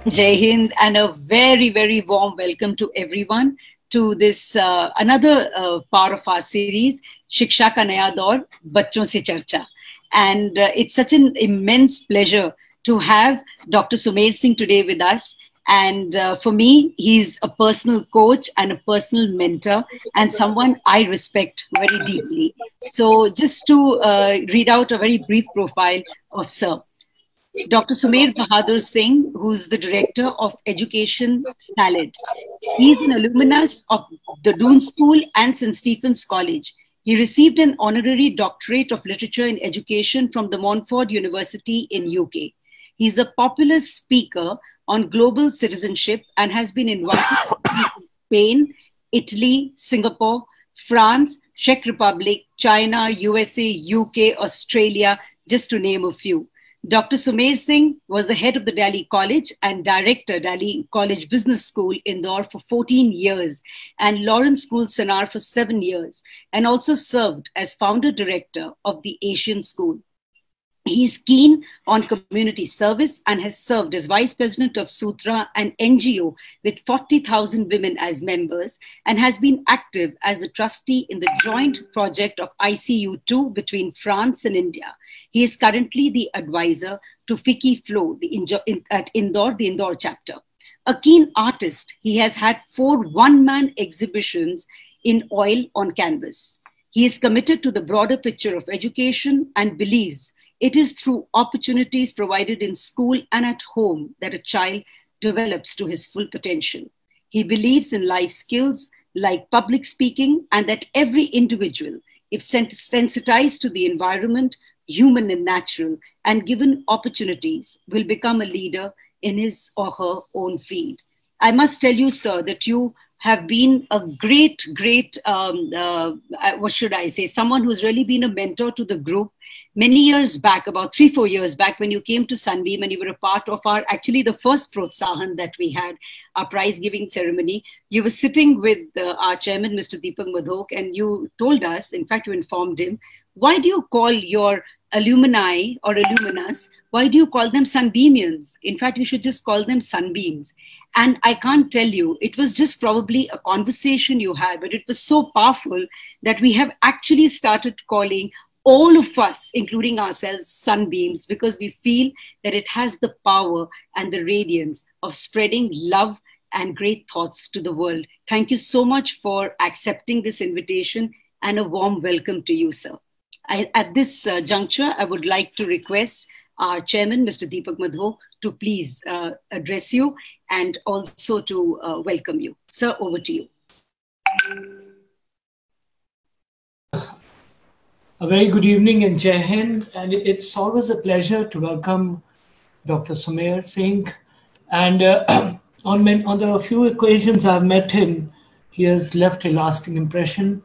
Jai Hind, and a very, very warm welcome to everyone to this another part of our series, Shiksha Ka Naya Daur, Bachon Se Charcha. And it's such an immense pleasure to have Dr. Sumer Singh today with us. And for me, he's a personal coach and a personal mentor and someone I respect very deeply. So just to read out a very brief profile of Sir. Dr. Sumer Bahadur Singh, who's the director of Education SALID. He's an alumnus of the Doon School and St. Stephen's College. He received an honorary doctorate of literature in education from the Montfort University in UK. He's a popular speaker on global citizenship and has been invited to Spain, Italy, Singapore, France, Czech Republic, China, USA, UK, Australia, just to name a few. Dr. Sumer Singh was the head of the Delhi College and director Delhi College Business School Indore for 14 years and Lawrence School Sanar for 7 years, and also served as founder director of the Asian School. He's keen on community service and has served as vice president of Sutra, an NGO with 40,000 women as members, and has been active as a trustee in the joint project of ICU2 between France and India. He is currently the advisor to FICCI Flow at Indore, the Indore chapter. A keen artist, he has had 4 one-man exhibitions in oil on canvas. He is committed to the broader picture of education and believes it is through opportunities provided in school and at home that a child develops to his full potential. He believes in life skills like public speaking and that every individual, if sensitized to the environment, human and natural, and given opportunities, will become a leader in his or her own field. I must tell you, sir, that you have been a great, what should I say, someone who's really been a mentor to the group. Many years back, about 3-4 years back, when you came to Sunbeam and you were a part of actually the first Protsahan that we had, our prize giving ceremony, you were sitting with our chairman, Mr. Deepak Madhok, and you told us, in fact, you informed him, why do you call your alumni or alumnus, why do you call them Sunbeamians? In fact, you should just call them Sunbeams. And I can't tell you, it was just probably a conversation you had, but it was so powerful that we have actually started calling all of us, including ourselves, Sunbeams, because we feel that it has the power and the radiance of spreading love and great thoughts to the world. Thank you so much for accepting this invitation, and a warm welcome to you, sir. At this juncture, I would like to request our chairman, Mr. Deepak Madhok, to please address you and also to welcome you. Sir, over to you. A very good evening and Jai Hind. And it's always a pleasure to welcome Dr. Sumer Singh. And on the few occasions I've met him, he has left a lasting impression.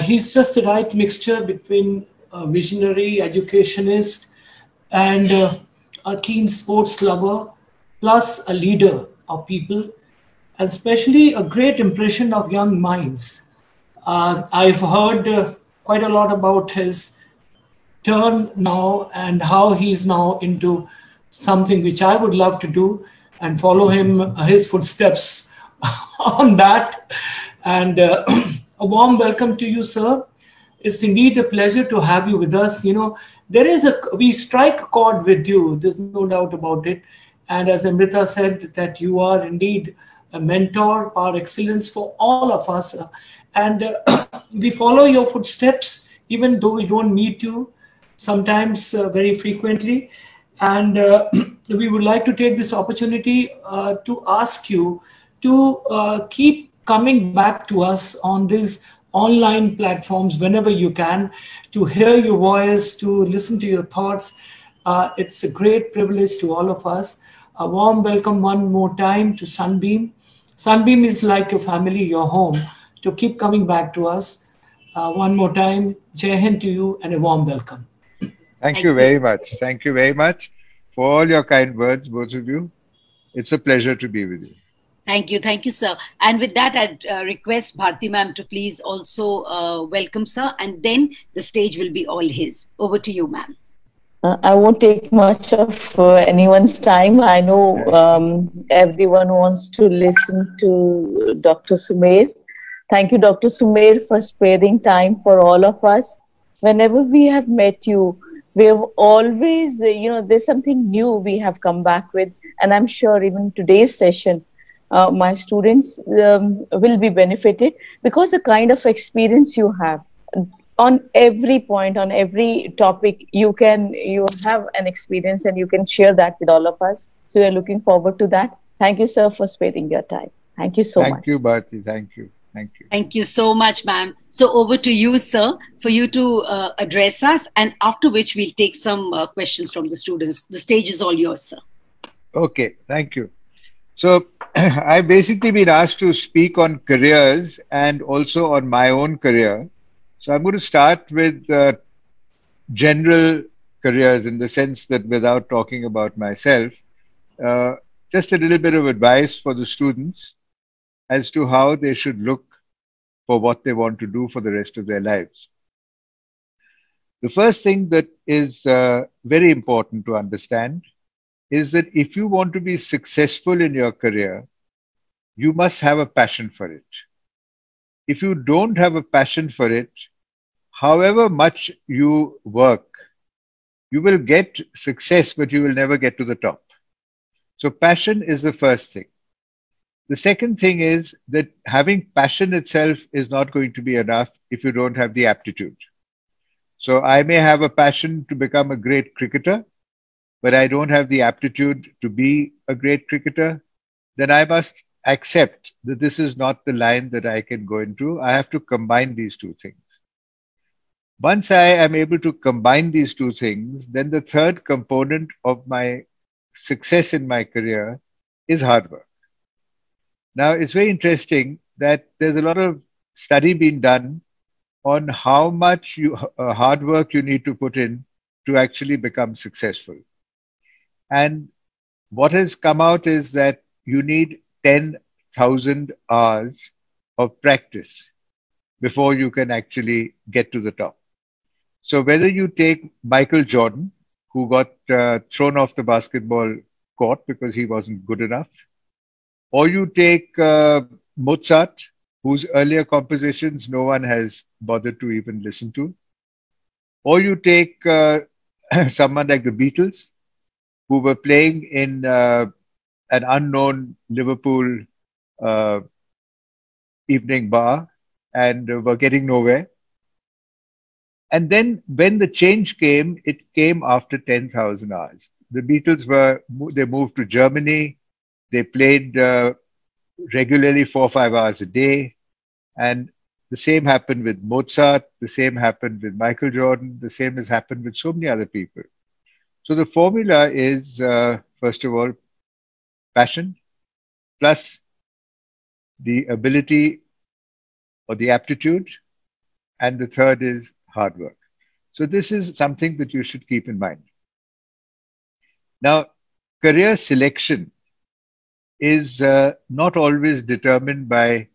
He's just the right mixture between a visionary educationist and a keen sports lover, plus a leader of people, and especially a great impression of young minds. I've heard quite a lot about his turn now and how he's now into something which I would love to do and follow his footsteps on that. And a warm welcome to you, sir. It's indeed a pleasure to have you with us. You know, we strike a chord with you. There's no doubt about it. And as Amrita said, that you are indeed a mentor par excellence for all of us. And we follow your footsteps, even though we don't meet you sometimes very frequently. And we would like to take this opportunity to ask you to keep coming back to us on these online platforms whenever you can, to hear your voice, to listen to your thoughts. It's a great privilege to all of us. A warm welcome one more time to Sunbeam. Sunbeam is like your family, your home. To keep coming back to us. One more time, Jai Hind to you and a warm welcome. Thank you very much. Thank you very much for all your kind words, both of you. It's a pleasure to be with you. Thank you, sir. And with that, I'd request Bharti ma'am to please also welcome sir, and then the stage will be all his. Over to you, ma'am. I won't take much of anyone's time. I know everyone wants to listen to Dr. Sumer. Thank you, Dr. Sumer, for sparing time for all of us. Whenever we have met you, we have always, there's something new we have come back with. And I'm sure even today's session, my students will be benefited because the kind of experience you have on every point, on every topic, you have an experience and you can share that with all of us. So we are looking forward to that. Thank you, sir, for sparing your time. Thank you so much. Thank you, Bharti. Thank you. Thank you. Thank you so much, ma'am. So over to you, sir, for you to address us, and after which we'll take some questions from the students. The stage is all yours, sir. Okay, thank you. So I've basically been asked to speak on careers and also on my own career. So I'm going to start with general careers, in the sense that without talking about myself, just a little bit of advice for the students as to how they should look for what they want to do for the rest of their lives. The first thing that is very important to understand is that if you want to be successful in your career, you must have a passion for it. If you don't have a passion for it, however much you work, you will get success, but you will never get to the top. So passion is the first thing. The second thing is that having passion itself is not going to be enough if you don't have the aptitude. So I may have a passion to become a great cricketer, but I don't have the aptitude to be a great cricketer, then I must accept that this is not the line that I can go into. I have to combine these two things. Once I am able to combine these two things, then the third component of my success in my career is hard work. Now, it's very interesting that there's a lot of study being done on how much hard work you need to put in to actually become successful. And what has come out is that you need 10,000 hours of practice before you can actually get to the top. So whether you take Michael Jordan, who got thrown off the basketball court because he wasn't good enough, or you take Mozart, whose earlier compositions no one has bothered to even listen to, or you take someone like the Beatles, who were playing in an unknown Liverpool evening bar and were getting nowhere. And then when the change came, it came after 10,000 hours. The Beatles they moved to Germany. They played regularly 4 or 5 hours a day. And the same happened with Mozart. The same happened with Michael Jordan. The same has happened with so many other people. So the formula is, first of all, passion plus the ability or the aptitude. And the third is hard work. So this is something that you should keep in mind. Now, career selection is not always determined by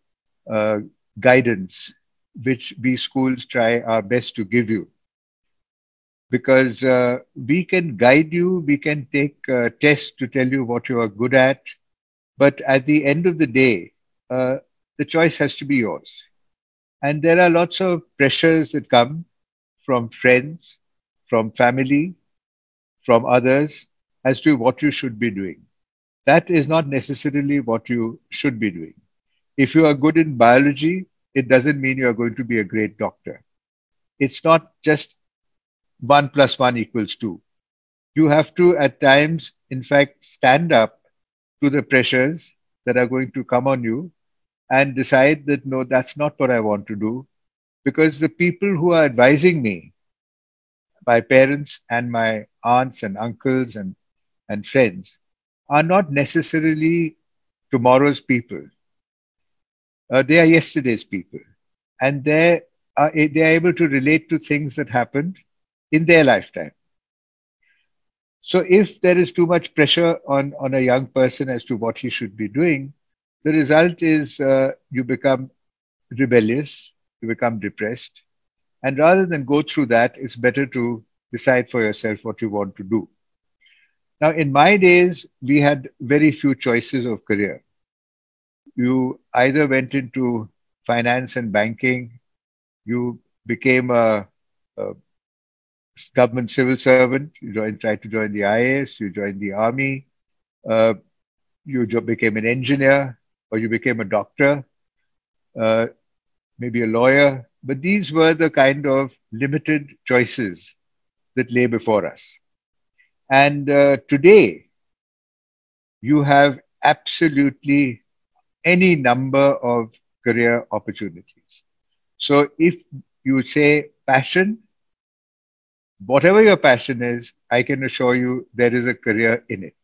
guidance, which we schools try our best to give you. Because we can guide you, we can take tests to tell you what you are good at, but at the end of the day, the choice has to be yours. And there are lots of pressures that come from friends, from family, from others as to what you should be doing. That is not necessarily what you should be doing. If you are good in biology, it doesn't mean you are going to be a great doctor. It's not just 1 + 1 = 2. You have to, at times, in fact, stand up to the pressures that are going to come on you and decide that, no, that's not what I want to do. Because the people who are advising me, my parents and my aunts and uncles and friends, are not necessarily tomorrow's people. They are yesterday's people. And they are able to relate to things that happened in their lifetime. So if there is too much pressure on a young person as to what he should be doing, the result is you become rebellious, you become depressed. And rather than go through that, it's better to decide for yourself what you want to do. Now, in my days, we had very few choices of career. You either went into finance and banking, you became a government civil servant, tried to join the IAS, you joined the army, you became an engineer, or you became a doctor, maybe a lawyer. But these were the kind of limited choices that lay before us. And today, you have absolutely any number of career opportunities. So if you say passion, whatever your passion is, I can assure you there is a career in it.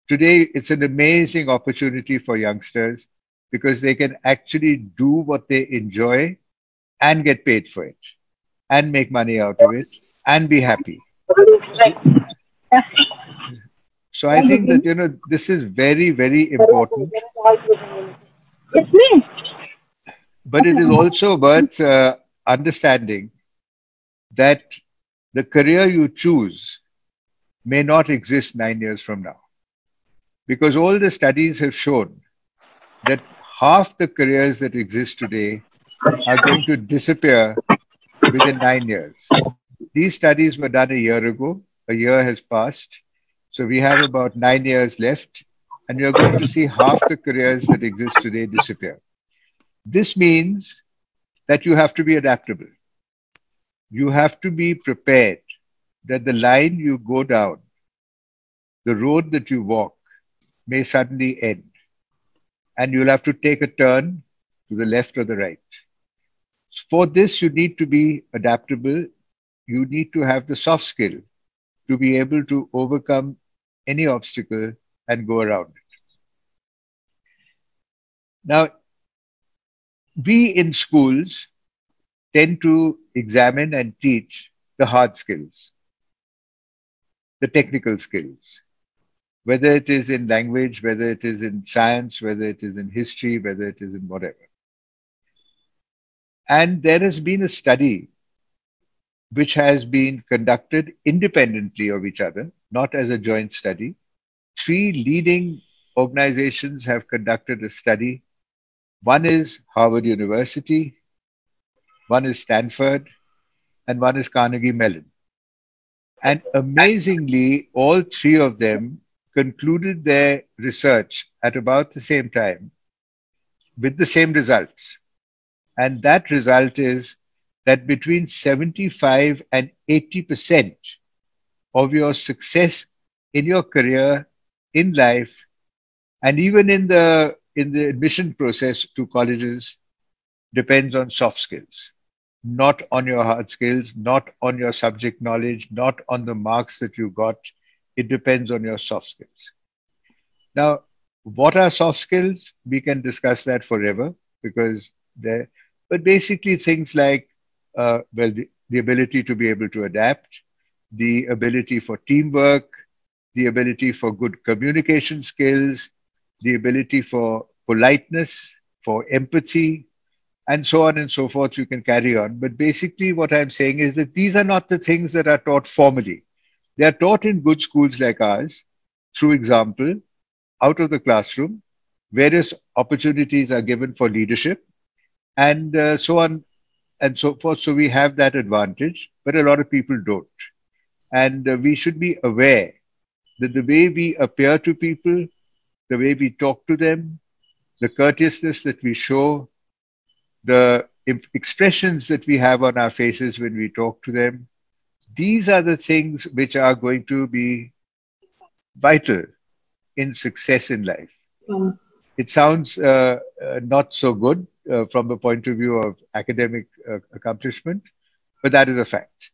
Today, it's an amazing opportunity for youngsters because they can actually do what they enjoy and get paid for it and make money out of it and be happy. So I think that, this is very, very important. It's me. But it is also worth understanding that the career you choose may not exist 9 years from now. Because all the studies have shown that half the careers that exist today are going to disappear within 9 years. These studies were done a year ago. A year has passed. So we have about 9 years left, and you're going to see half the careers that exist today disappear. This means that you have to be adaptable. You have to be prepared that the line you go down, the road that you walk, may suddenly end. And you'll have to take a turn to the left or the right. For this, you need to be adaptable. You need to have the soft skill to be able to overcome any obstacle and go around it. Now, we in schools tend to examine and teach the hard skills, the technical skills, whether it is in language, whether it is in science, whether it is in history, whether it is in whatever. And there has been a study which has been conducted independently of each other, not as a joint study. 3 leading organizations have conducted a study. One is Harvard University, one is Stanford, and one is Carnegie Mellon. And amazingly, all 3 of them concluded their research at about the same time with the same results. And that result is that between 75 and 80% of your success in your career, in life, and even in the admission process to colleges depends on soft skills, not on your hard skills, not on your subject knowledge, not on the marks that you got. It depends on your soft skills. Now, what are soft skills? We can discuss that forever because but basically things like, the ability to be able to adapt, the ability for teamwork, the ability for good communication skills, the ability for politeness, for empathy, and so on and so forth. You can carry on. But basically what I'm saying is that these are not the things that are taught formally. They are taught in good schools like ours, through example, out of the classroom. Various opportunities are given for leadership, and so on and so forth. So we have that advantage, but a lot of people don't. And we should be aware that the way we appear to people, the way we talk to them, the courteousness that we show, the expressions that we have on our faces when we talk to them, these are the things which are going to be vital in success in life. It sounds not so good from the point of view of academic accomplishment, but that is a fact.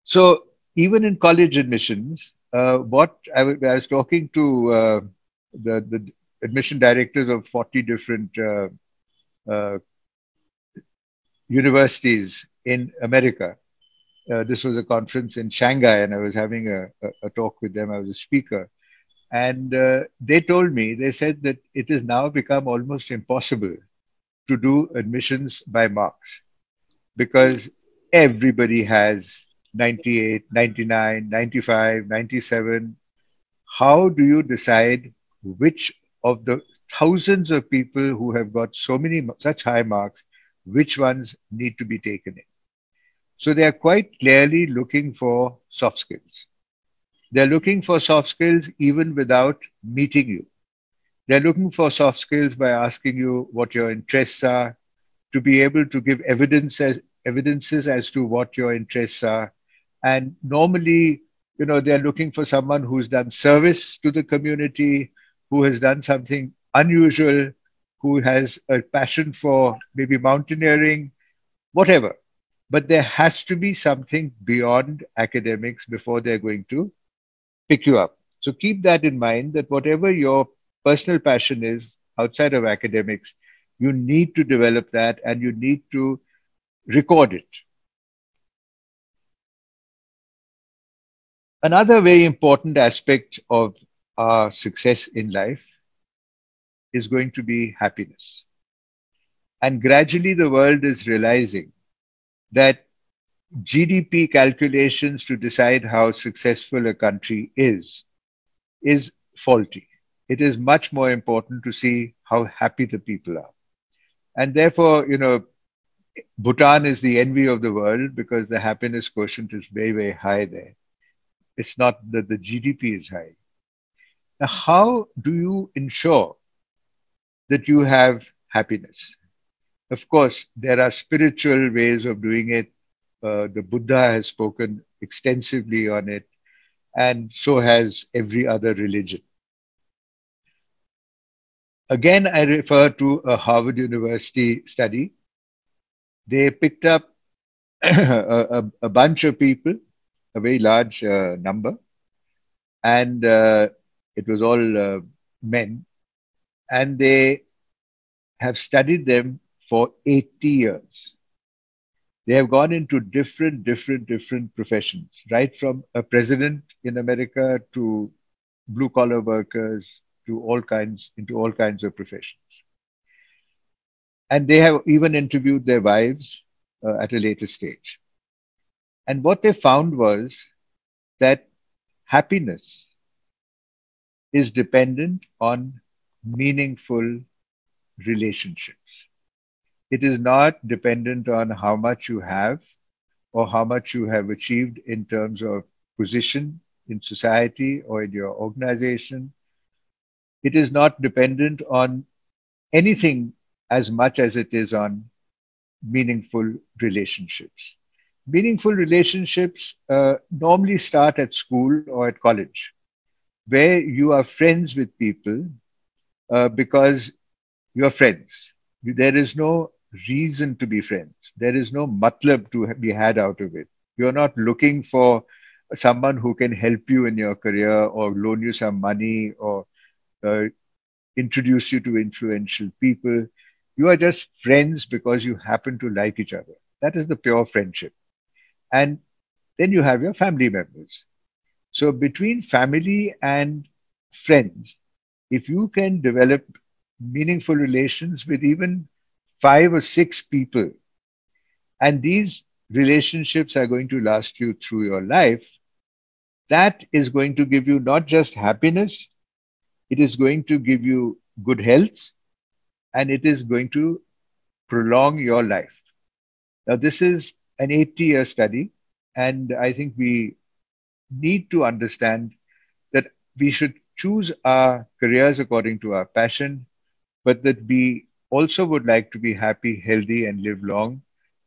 So even in college admissions, what I was talking to the admission directors of 40 different universities in America. This was a conference in Shanghai, and I was having a talk with them. I was a speaker. And they told me, they said that it has now become almost impossible to do admissions by marks because everybody has 98, 99, 95, 97. How do you decide which of the thousands of people who have got so many such high marks, which ones need to be taken in? So they are quite clearly looking for soft skills. They're looking for soft skills even without meeting you. They're looking for soft skills by asking you what your interests are, to be able to give evidences as to what your interests are. And normally, they're looking for someone who's done service to the community, who has done something unusual, who has a passion for maybe mountaineering, whatever. But there has to be something beyond academics before they're going to pick you up. So keep that in mind, that whatever your personal passion is outside of academics, you need to develop that and you need to record it. Another very important aspect of our success in life is going to be happiness. And gradually the world is realizing that GDP calculations to decide how successful a country is faulty. It is much more important to see how happy the people are. And therefore, Bhutan is the envy of the world because the happiness quotient is very, very high there. It's not that the GDP is high. Now, how do you ensure that you have happiness? Of course, there are spiritual ways of doing it. The Buddha has spoken extensively on it, and so has every other religion. Again, I refer to a Harvard University study. They picked up a bunch of people, a very large number, and it was all men, and they have studied them for 80 years. They have gone into different professions, right from a president in America to blue-collar workers to all kinds of professions. And they have even interviewed their wives at a later stage. And what they found was that happiness is dependent on meaningful relationships. It is not dependent on how much you have or how much you have achieved in terms of position in society or in your organization. It is not dependent on anything as much as it is on meaningful relationships. Meaningful relationships normally start at school or at college, where you are friends with people because you are friends. There is no reason to be friends. There is no matlab to be had out of it. You're not looking for someone who can help you in your career or loan you some money or introduce you to influential people. You are just friends because you happen to like each other. That is the pure friendship. And then you have your family members. So between family and friends, if you can develop meaningful relations with even 5 or 6 people, and these relationships are going to last you through your life, that is going to give you not just happiness, it is going to give you good health, and it is going to prolong your life. Now, this is an 80-year study, and I think we need to understand that we should choose our careers according to our passion, but that we also would like to be happy, healthy, and live long.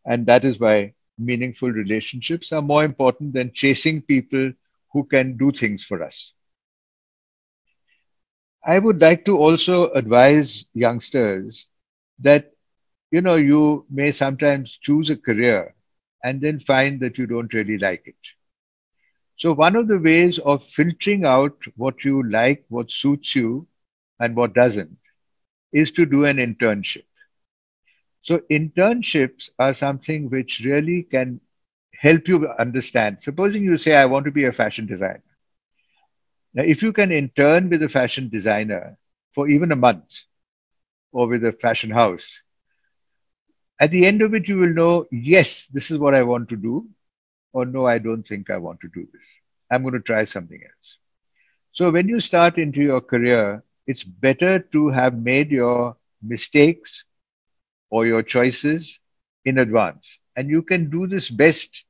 And that is why meaningful relationships are more important than chasing people who can do things for us. I would like to also advise youngsters that, you may sometimes choose a career and then find that you don't really like it. So one of the ways of filtering out what you like, what suits you, and what doesn't, is to do an internship. So internships are something which really can help you understand. Supposing you say, I want to be a fashion designer. Now, if you can intern with a fashion designer for even a month or with a fashion house, At the end of it, you will know, yes, this is what I want to do, or no, I don't think I want to do this. I'm going to try something else. So when you start into your career, it's better to have made your mistakes or your choices in advance. And you can do this best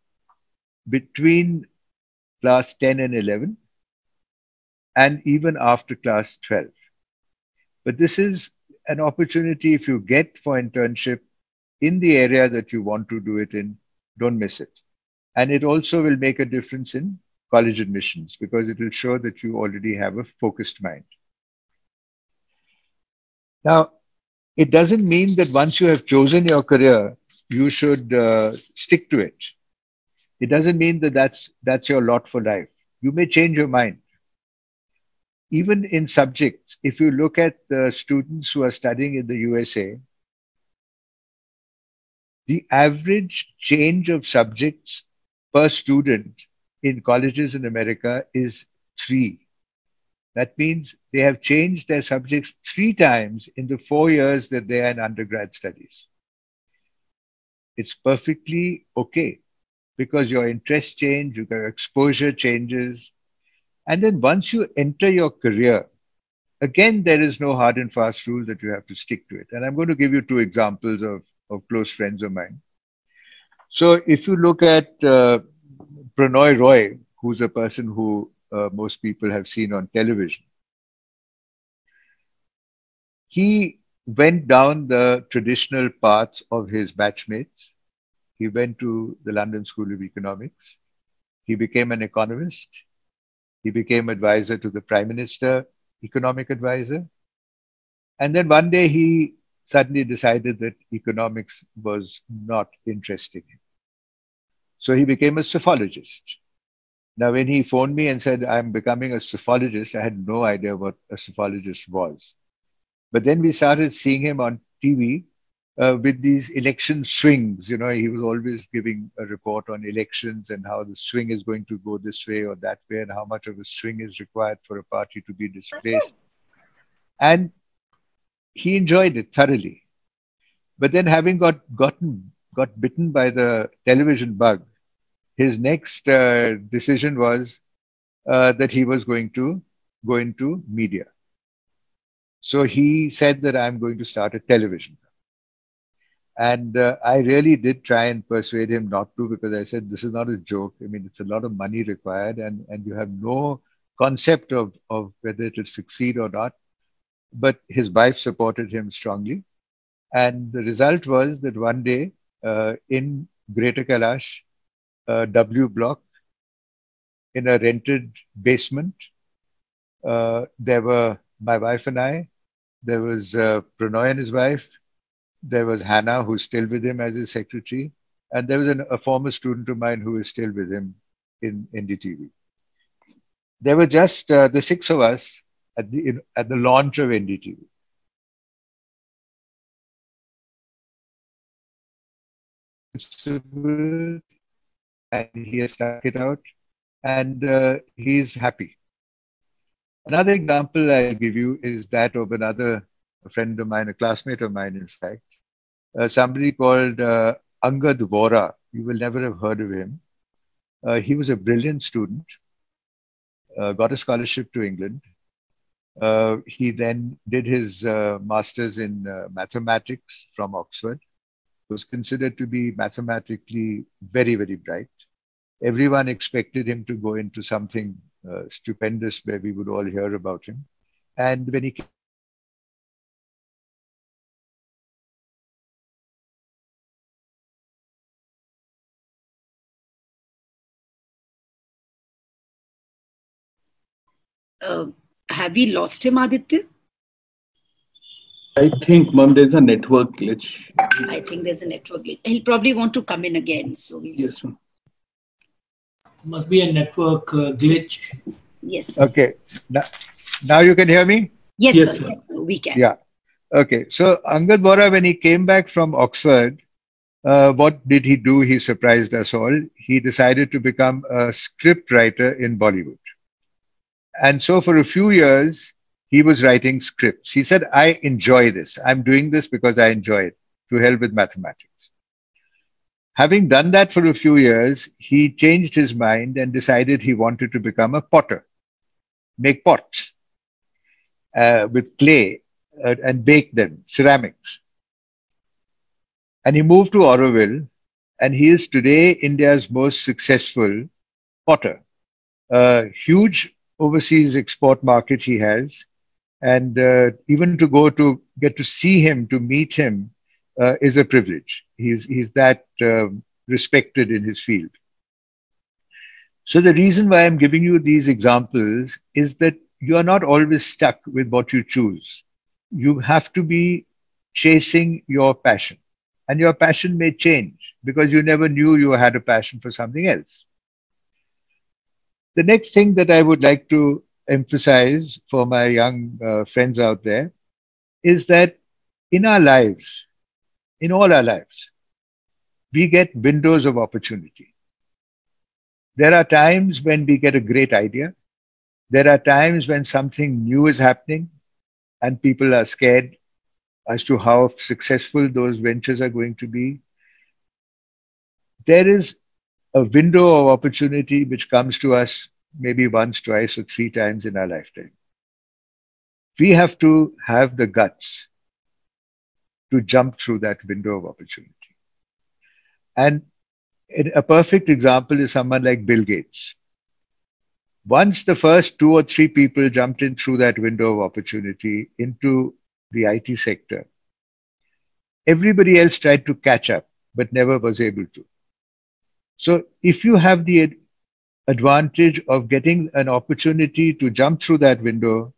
between class 10 and 11 and even after class 12. But this is an opportunity, if you get for internship in the area that you want to do it in, don't miss it. And it also will make a difference in college admissions because it will show that you already have a focused mind. Now, it doesn't mean that once you have chosen your career, you should stick to it. It doesn't mean that that's your lot for life. You may change your mind. Even in subjects, if you look at the students who are studying in the USA, the average change of subjects per student in colleges in America is 3. That means they have changed their subjects 3 times in the 4 years that they are in undergrad studies. It's perfectly okay because your interests change, your exposure changes. And then once you enter your career, again, there is no hard and fast rule that you have to stick to it. And I'm going to give you 2 examples of close friends of mine. So if you look at Pranoy Roy, who's a person who most people have seen on television, he went down the traditional paths of his batchmates. He went to the London School of Economics. He became an economist. He became advisor to the Prime Minister, economic advisor. And then one day he suddenly decided that economics was not interesting him. So he became a psephologist. Now, when he phoned me and said, I'm becoming a psephologist, I had no idea what a psephologist was. But then we started seeing him on TV with these election swings. You know, he was always giving a report on elections and how the swing is going to go this way or that way and how much of a swing is required for a party to be displaced. And he enjoyed it thoroughly. But then having got bitten by the television bug, his next decision was that he was going to go into media. So he said that I'm going to start a television. And I really did try and persuade him not to because I said, this is not a joke. I mean, it's a lot of money required and you have no concept of whether it will succeed or not. But his wife supported him strongly. And the result was that one day in Greater Kailash, W block, in a rented basement, there were my wife and I, there was Pranoy and his wife, there was Hannah, who's still with him as his secretary, and there was a former student of mine who is still with him in NDTV. There were just the 6 of us at the launch of NDTV. And he has stuck it out, and he's happy. Another example I'll give you is that of another friend of mine, a classmate of mine, in fact, somebody called Angad Vora. You will never have heard of him. He was a brilliant student, got a scholarship to England. He then did his master's in mathematics from Oxford. Was considered to be mathematically very, very bright. Everyone expected him to go into something stupendous where we would all hear about him. And when he came have we lost him, Aditya? I think, Mom, there's a network glitch. I think there's a network glitch. He'll probably want to come in again. So we just... Yes, Must be a network glitch. Yes. Okay. Now you can hear me? Yes, Yes, sir. sir. Yes, sir. We can. Yeah. Okay. So Angad Vora, when he came back from Oxford, what did he do? He surprised us all. He decided to become a script writer in Bollywood. And so for a few years, he was writing scripts. He said, I enjoy this. I'm doing this because I enjoy it. to hell with mathematics. Having done that for a few years, he changed his mind and decided he wanted to become a potter, make pots with clay and bake them, ceramics. And he moved to Auroville, and he is today India's most successful potter. A huge overseas export market he has, and even to go to get to see him, to meet him, is a privilege. He's that respected in his field. So the reason why I'm giving you these examples is that you are not always stuck with what you choose. You have to be chasing your passion. And your passion may change because you never knew you had a passion for something else. The next thing that I would like to emphasize for my young friends out there is that in our lives, in all our lives, we get windows of opportunity. There are times when we get a great idea. There are times when something new is happening and people are scared as to how successful those ventures are going to be. There is a window of opportunity which comes to us maybe once, twice, or 3 times in our lifetime. We have to have the guts to jump through that window of opportunity. And a perfect example is someone like Bill Gates. Once the first 2 or 3 people jumped in through that window of opportunity into the IT sector, everybody else tried to catch up, but never was able to. So if you have the advantage of getting an opportunity to jump through that window,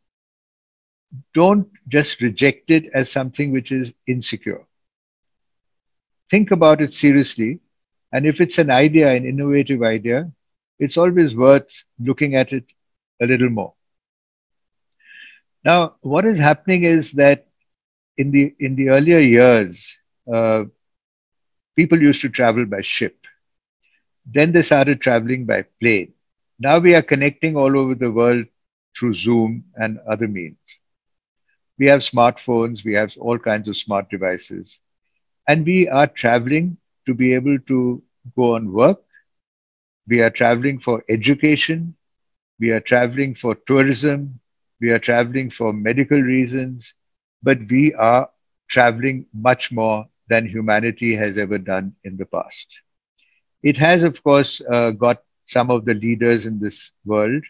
don't just reject it as something which is insecure. Think about it seriously. And if it's an idea, an innovative idea, it's always worth looking at it a little more. Now, what is happening is that in the earlier years, people used to travel by ship. Then they started traveling by plane. Now we are connecting all over the world through Zoom and other means. We have smartphones, we have all kinds of smart devices, and we are traveling to be able to go on work. We are traveling for education. We are traveling for tourism. We are traveling for medical reasons, but we are traveling much more than humanity has ever done in the past. It has, of course, got some of the leaders in this world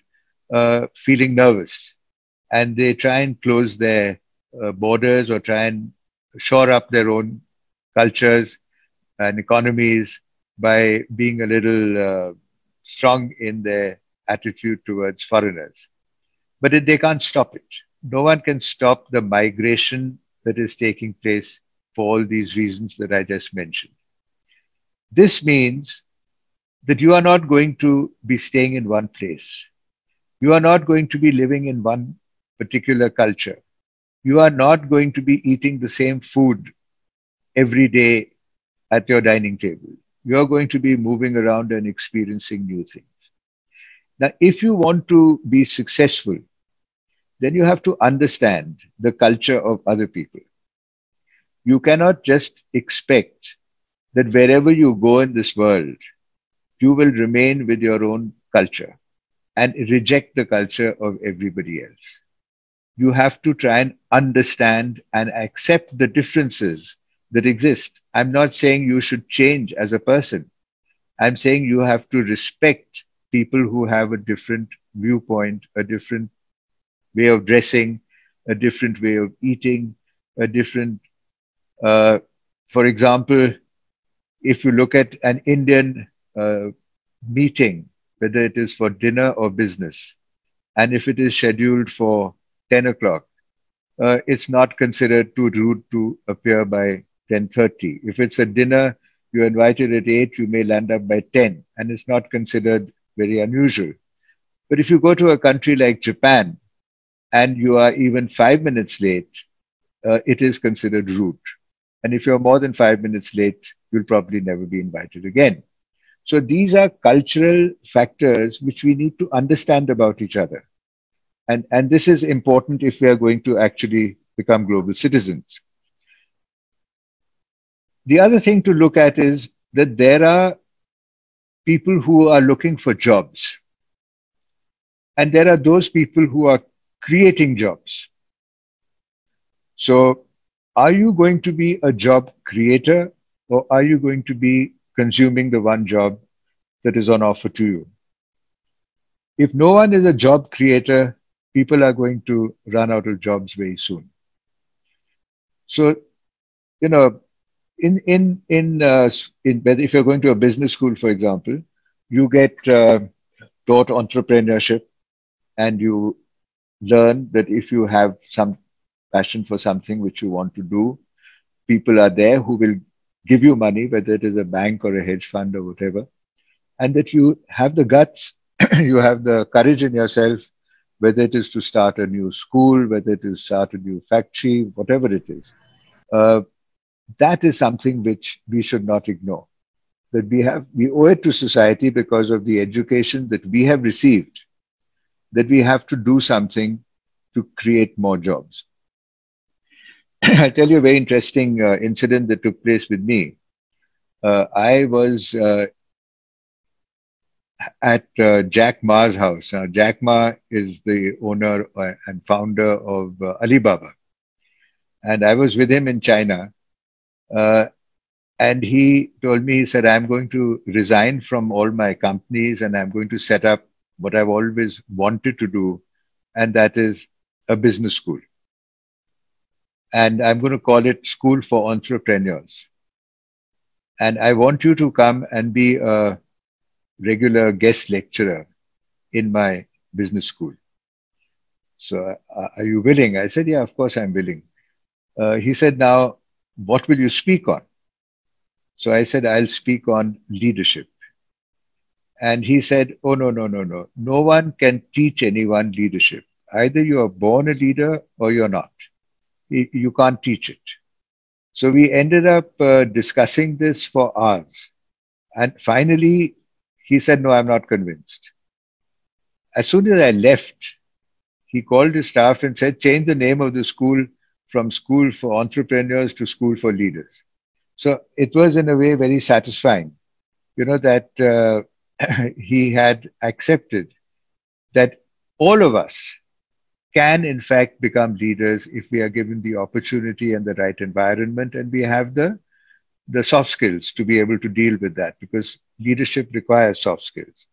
feeling nervous, and they try and close their borders or try and shore up their own cultures and economies by being a little strong in their attitude towards foreigners. But they can't stop it. No one can stop the migration that is taking place for all these reasons that I just mentioned. This means that you are not going to be staying in one place. You are not going to be living in one particular culture. You are not going to be eating the same food every day at your dining table. You are going to be moving around and experiencing new things. Now, if you want to be successful, then you have to understand the culture of other people. You cannot just expect that wherever you go in this world, you will remain with your own culture and reject the culture of everybody else. You have to try and understand and accept the differences that exist. I'm not saying you should change as a person. I'm saying you have to respect people who have a different viewpoint, a different way of dressing, a different way of eating, a different, for example, if you look at an Indian meeting, whether it is for dinner or business, and if it is scheduled for 10 o'clock, it's not considered too rude to appear by 10:30. If it's a dinner, you're invited at 8, you may land up by 10, and it's not considered very unusual. But if you go to a country like Japan, and you are even 5 minutes late, it is considered rude. And if you're more than 5 minutes late, you'll probably never be invited again. So these are cultural factors which we need to understand about each other. And this is important if we are going to actually become global citizens. The other thing to look at is that there are people who are looking for jobs, and there are those people who are creating jobs. So are you going to be a job creator, or are you going to be consuming the one job that is on offer to you? If no one is a job creator, people are going to run out of jobs very soon. So, you know, if you're going to a business school, for example, you get taught entrepreneurship, and you learn that if you have some passion for something which you want to do, people are there who will give you money, whether it is a bank or a hedge fund or whatever, and that you have the guts, you have the courage in yourself, whether it is to start a new school, whether it is to start a new factory, whatever it is. That is something which we should not ignore. That we owe it to society because of the education that we have received, that we have to do something to create more jobs. I'll tell you a very interesting incident that took place with me. I was at Jack Ma's house. Jack Ma is the owner and founder of Alibaba. And I was with him in China. And he told me, he said, I'm going to resign from all my companies and I'm going to set up what I've always wanted to do, and that is a business school. And I'm going to call it School for Entrepreneurs. And I want you to come and be a regular guest lecturer in my business school. So are you willing? I said, yeah, of course I'm willing. He said, now, what will you speak on? So I said, I'll speak on leadership. And he said, oh, no. No one can teach anyone leadership. Either you are born a leader or you're not. You can't teach it. So we ended up discussing this for hours. And finally, he said, no, I'm not convinced. As soon as I left, he called his staff and said, change the name of the school from School for Entrepreneurs to School for Leaders. So it was in a way very satisfying, that he had accepted that all of us can in fact become leaders if we are given the opportunity and the right environment, and we have the soft skills to be able to deal with that, because leadership requires soft skills.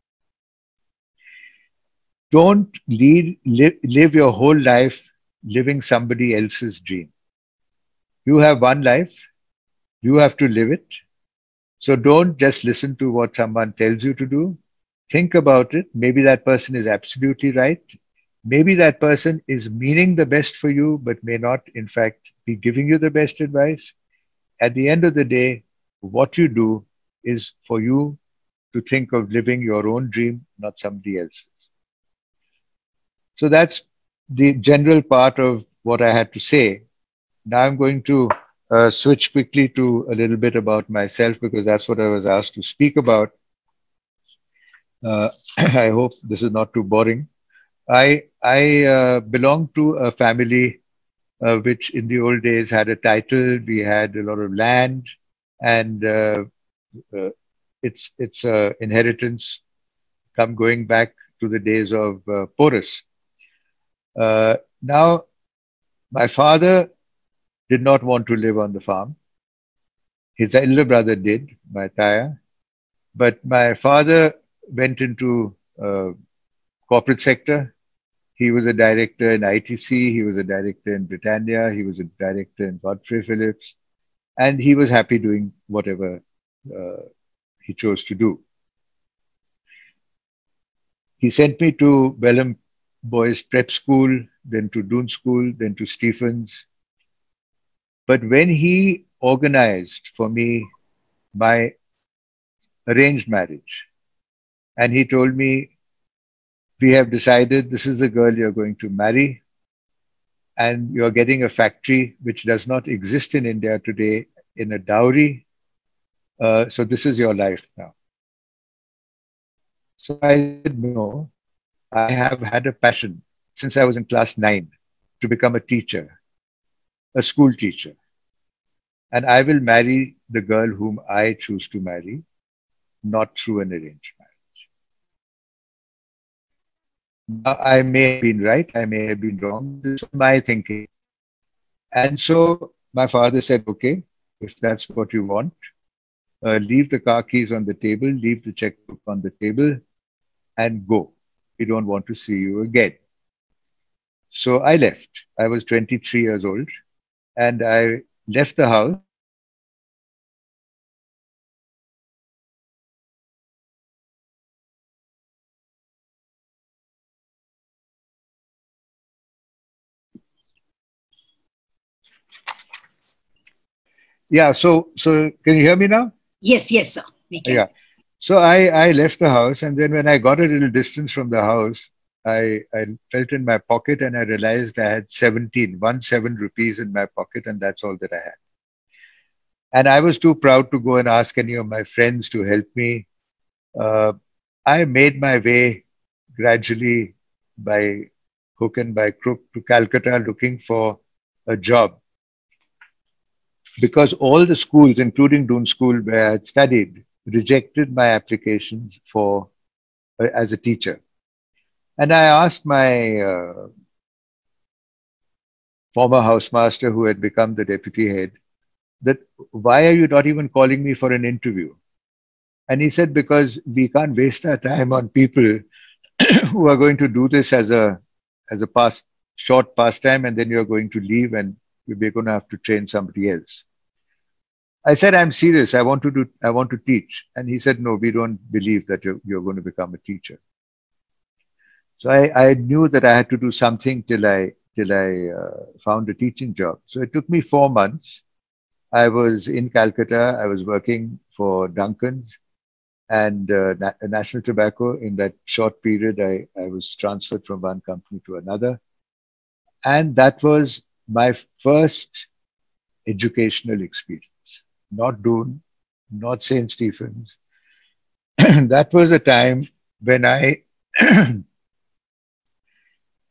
Don't live your whole life living somebody else's dream. You have one life. You have to live it. So don't just listen to what someone tells you to do. Think about it. Maybe that person is absolutely right. Maybe that person is meaning the best for you, but may not, in fact, be giving you the best advice. At the end of the day, what you do is for you to think of living your own dream, not somebody else's. So that's the general part of what I had to say. Now I'm going to switch quickly to a little bit about myself, because that's what I was asked to speak about. I hope this is not too boring. I belong to a family which in the old days had a title. We had a lot of land, and it's inheritance going back to the days of Porus. Now, my father did not want to live on the farm. His elder brother did, my Taya. But my father went into corporate sector. He was a director in ITC. He was a director in Britannia. He was a director in Godfrey Phillips. And he was happy doing whatever he chose to do. He sent me to Belém Boys Prep School, then to Doon School, then to Stephens. But when he organized for me my arranged marriage, and he told me, we have decided this is the girl you're going to marry, and you're getting a factory which does not exist in India today in a dowry. So this is your life now. So I said, no, I have had a passion since I was in class 9 to become a teacher, a school teacher. And I will marry the girl whom I choose to marry, not through an arranged marriage. Now, I may have been right, I may have been wrong. This was my thinking. And so my father said, okay, if that's what you want, leave the car keys on the table, leave the checkbook on the table, and go. We don't want to see you again. So I left. I was 23 years old, and I left the house. Yeah, so can you hear me now? Yes, sir. We can. Yeah. So I left the house, and then when I got a little distance from the house, I felt in my pocket and I realized I had 17 rupees in my pocket, and that's all that I had. And I was too proud to go and ask any of my friends to help me. I made my way gradually by hook and by crook to Calcutta looking for a job, because all the schools, including Doon School where I had studied, rejected my applications for as a teacher. And I asked my former housemaster, who had become the deputy head, that why are you not even calling me for an interview? And he said, because we can't waste our time on people who are going to do this as a short pastime, and then you're going to leave and we're going to have to train somebody else. I said, I'm serious. I want to teach. And he said, no, we don't believe that you're going to become a teacher. So I knew that I had to do something till I found a teaching job. So it took me 4 months. I was in Calcutta. I was working for Duncan's and National Tobacco. In that short period, I was transferred from one company to another. And that was my first educational experience. Not Doon, not St. Stephen's. That was a time when I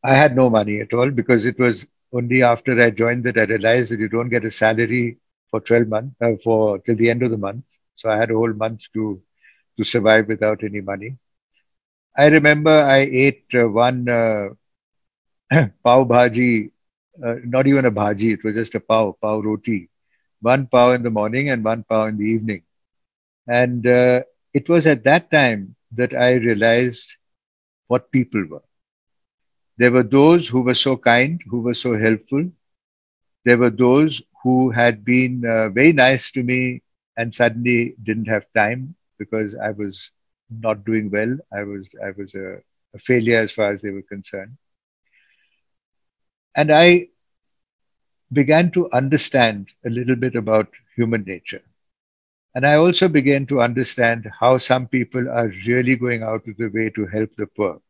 had no money at all, because it was only after I joined that I realized that you don't get a salary for 12 months, till the end of the month. So I had a whole month to survive without any money. I remember I ate one pav bhaji, not even a bhaji, it was just a pav roti. One pav in the morning and one pav in the evening. And it was at that time that I realized what people were. There were those who were so kind, who were so helpful. There were those who had been very nice to me and suddenly didn't have time because I was not doing well. I was a failure as far as they were concerned. And I began to understand a little bit about human nature. And I also began to understand how some people are really going out of the way to help the poor.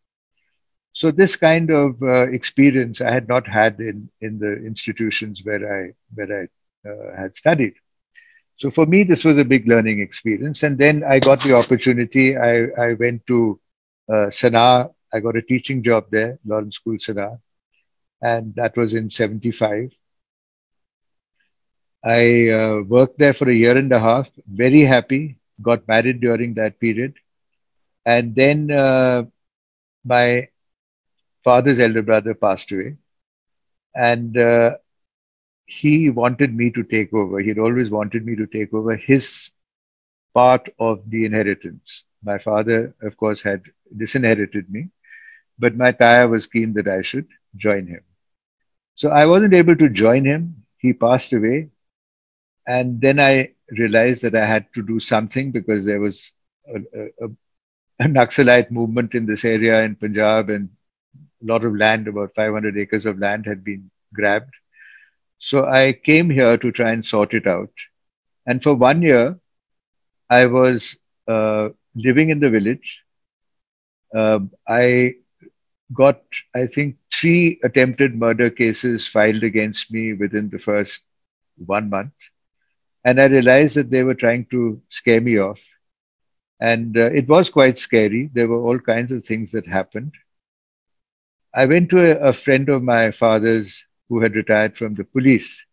So this kind of experience I had not had in the institutions where I had studied. So for me, this was a big learning experience. And then I got the opportunity. I went to Sanaa. I got a teaching job there, Lawrence School, Sanaa. And that was in 75. I worked there for a year and a half, very happy, got married during that period. And then my father's elder brother passed away. And he wanted me to take over. He'd always wanted me to take over his part of the inheritance. My father, of course, had disinherited me, but my taya was keen that I should join him. So I wasn't able to join him. He passed away. And then I realized that I had to do something because there was a Naxalite movement in this area in Punjab, and a lot of land, about 500 acres of land, had been grabbed. So I came here to try and sort it out. And for 1 year, I was living in the village. I got, I think, 3 attempted murder cases filed against me within the first 1 month. And I realized that they were trying to scare me off. And it was quite scary. There were all kinds of things that happened. I went to a friend of my father's who had retired from the police.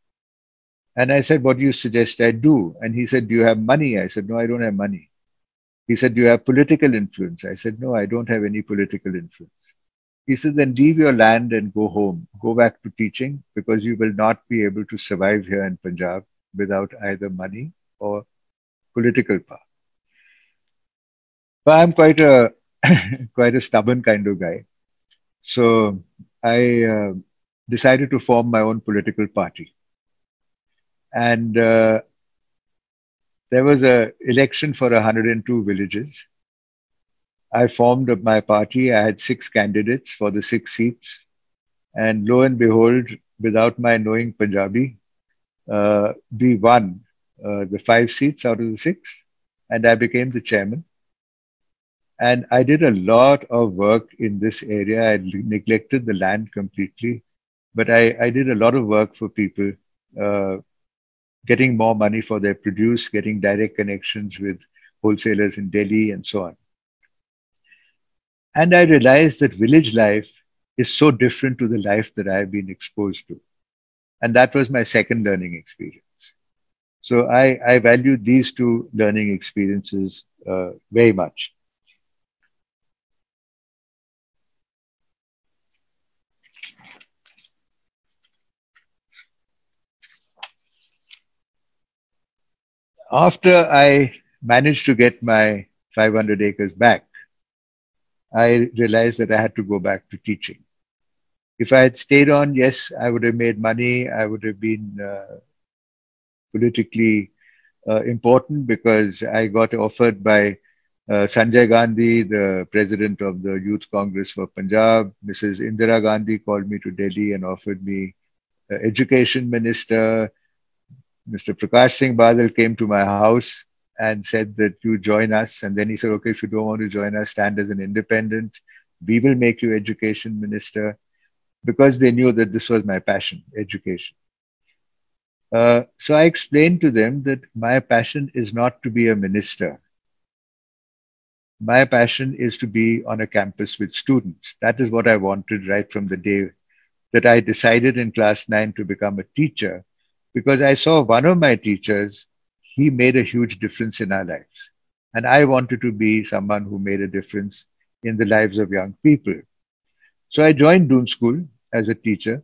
And I said, what do you suggest I do? And he said, do you have money? I said, no, I don't have money. He said, do you have political influence? I said, no, I don't have any political influence. He said, then leave your land and go home. Go back to teaching because you will not be able to survive here in Punjab without either money or political power. But I'm quite a quite a stubborn kind of guy. So I decided to form my own political party. And there was an election for 102 villages. I formed up my party. I had 6 candidates for the 6 seats. And lo and behold, without my knowing Punjabi, we won the 5 seats out of the 6. And I became the chairman. And I did a lot of work in this area. I neglected the land completely. But I did a lot of work for people, getting more money for their produce, getting direct connections with wholesalers in Delhi and so on. And I realized that village life is so different to the life that I've been exposed to. And that was my second learning experience. So I value these 2 learning experiences very much. After I managed to get my 500 acres back, I realized that I had to go back to teaching. If I had stayed on, yes, I would have made money. I would have been politically important because I got offered by Sanjay Gandhi, the president of the Youth Congress for Punjab. Mrs. Indira Gandhi called me to Delhi and offered me education minister. Mr. Prakash Singh Badal came to my house and said that you join us. And then he said, okay, if you don't want to join us, stand as an independent. We will make you education minister, because they knew that this was my passion, education. So I explained to them that my passion is not to be a minister. My passion is to be on a campus with students. That is what I wanted right from the day that I decided in class 9 to become a teacher, because I saw one of my teachers, he made a huge difference in our lives. And I wanted to be someone who made a difference in the lives of young people. So I joined Doon School as a teacher.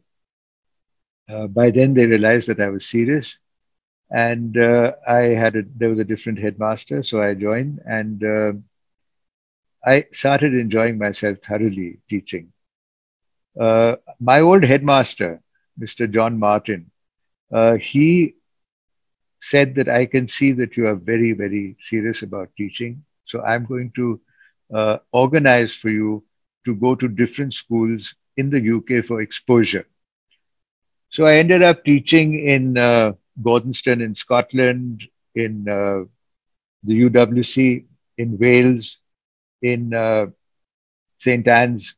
By then they realized that I was serious, and there was a different headmaster. So I joined, and I started enjoying myself thoroughly teaching. My old headmaster, Mr. John Martin, he said that I can see that you are very, very serious about teaching. So I'm going to organize for you to go to different schools in the UK for exposure. So I ended up teaching in Gordonston in Scotland, in the UWC, in Wales, in St. Anne's,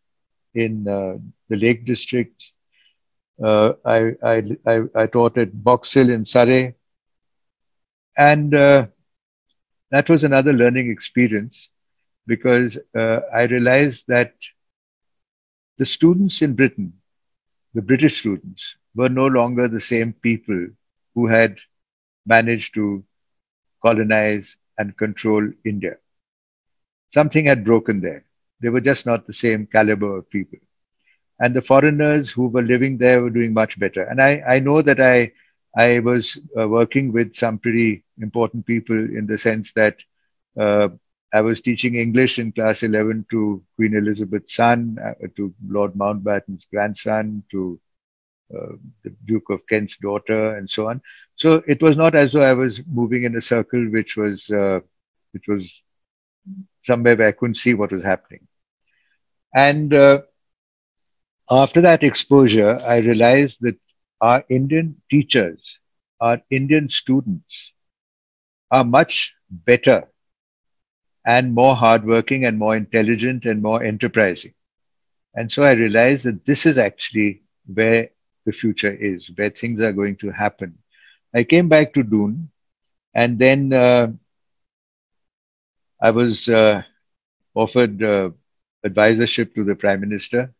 in the Lake District. I taught at Box Hill in Surrey. And that was another learning experience, because I realized that the students in Britain, the British students, were no longer the same people who had managed to colonize and control India. Something had broken there. They were just not the same caliber of people. And the foreigners who were living there were doing much better. And I know that I was working with some pretty important people, in the sense that I was teaching English in class 11 to Queen Elizabeth's son, to Lord Mountbatten's grandson, to the Duke of Kent's daughter, and so on. So it was not as though I was moving in a circle which was somewhere where I couldn't see what was happening. And after that exposure, I realized that our Indian teachers, our Indian students are much better and more hardworking and more intelligent and more enterprising. And so I realized that this is actually where the future is, where things are going to happen. I came back to Doon, and then I was offered advisorship to the Prime Minister.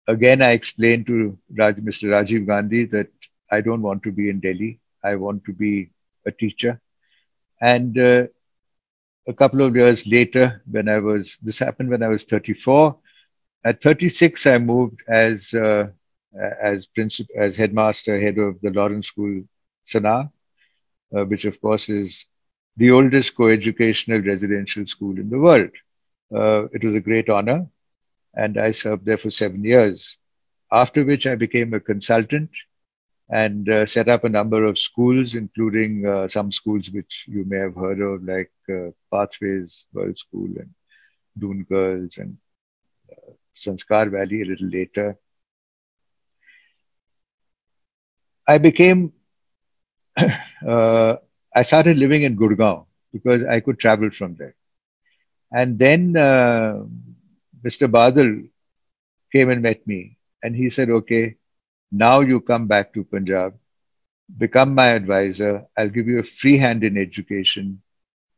Again, I explained to Mr. Rajiv Gandhi that I don't want to be in Delhi. I want to be a teacher. And a couple of years later, this happened when I was 34. At 36, I moved as headmaster, head of the Lawrence School, Sanaa, which of course is the oldest co-educational residential school in the world. It was a great honor, and I served there for 7 years. After which I became a consultant and set up a number of schools, including some schools which you may have heard of, like Pathways Girls School and Doon Girls and Sanskar Valley a little later. I started living in Gurgaon because I could travel from there. And then Mr. Badal came and met me, and he said, okay, now you come back to Punjab, become my advisor. I'll give you a free hand in education.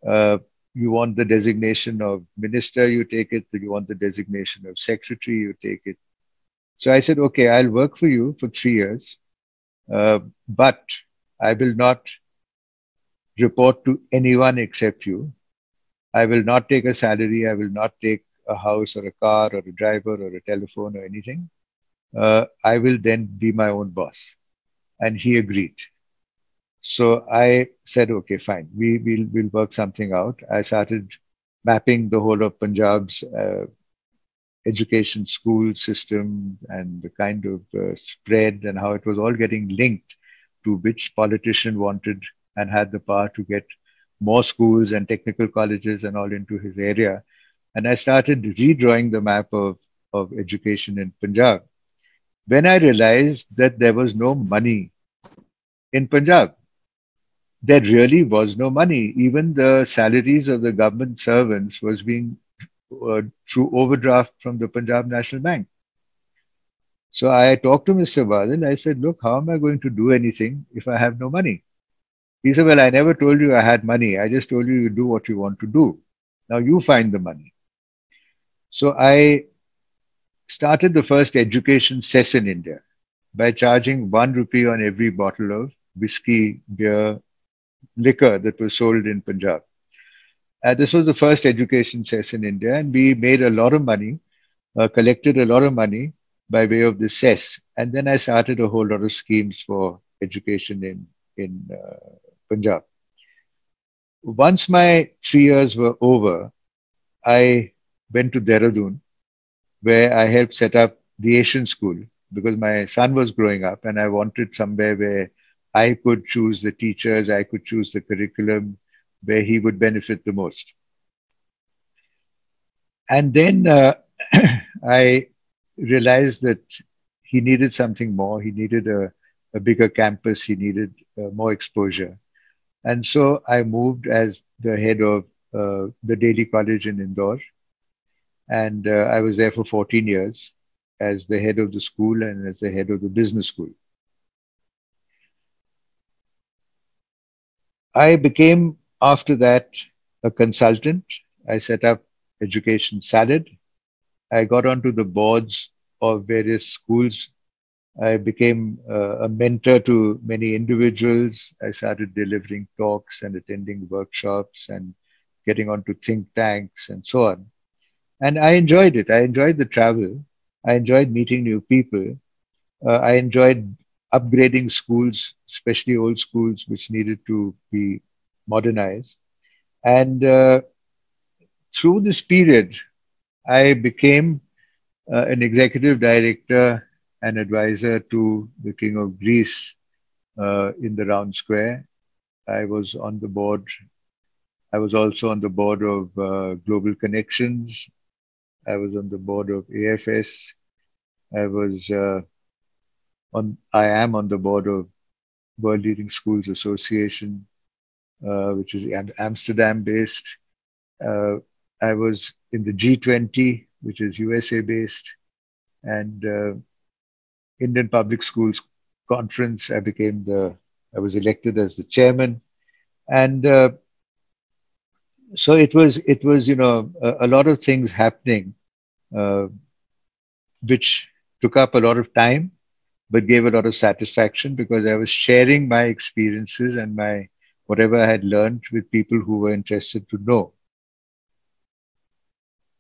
You want the designation of minister, you take it. You want the designation of secretary, you take it. So I said, okay, I'll work for you for 3 years, but I will not report to anyone except you. I will not take a salary. I will not take a house or a car or a driver or a telephone or anything. I will then be my own boss. And he agreed. So I said, okay, fine, we'll work something out. I started mapping the whole of Punjab's education school system and the kind of spread and how it was all getting linked to which politician wanted and had the power to get more schools and technical colleges and all into his area. And I started redrawing the map of education in Punjab. When I realized that there was no money in Punjab, there really was no money. Even the salaries of the government servants was being through overdraft from the Punjab National Bank. So I talked to Mr. Badal. I said, look, how am I going to do anything if I have no money? He said, well, I never told you I had money. I just told you you do what you want to do. Now you find the money. So I started the first education cess in India by charging 1 rupee on every bottle of whiskey, beer, liquor that was sold in Punjab. This was the first education cess in India, and we made a lot of money, collected a lot of money by way of the cess. And then I started a whole lot of schemes for education in Punjab. Once my 3 years were over, I went to Dehradun, where I helped set up the Asian school because my son was growing up and I wanted somewhere where I could choose the teachers, I could choose the curriculum, where he would benefit the most. And then I realized that he needed something more. He needed a bigger campus. He needed more exposure. And so I moved as the head of the Daily College in Indore. And I was there for 14 years as the head of the school and as the head of the business school. I became, after that, a consultant. I set up Education Salad. I got onto the boards of various schools. I became a mentor to many individuals. I started delivering talks and attending workshops and getting onto think tanks and so on. And I enjoyed it. I enjoyed the travel. I enjoyed meeting new people. I enjoyed upgrading schools, especially old schools, which needed to be modernized. And through this period, I became an executive director and advisor to the King of Greece in the Round Square. I was on the board. I was also on the board of Global Connections. I was on the board of AFS. I am on the board of World Leading Schools Association, which is Amsterdam based. I was in the G20, which is USA based, and Indian Public Schools Conference. I was elected as the chairman, and so it was a lot of things happening, which took up a lot of time. but gave a lot of satisfaction because I was sharing my experiences and my whatever I had learned with people who were interested to know.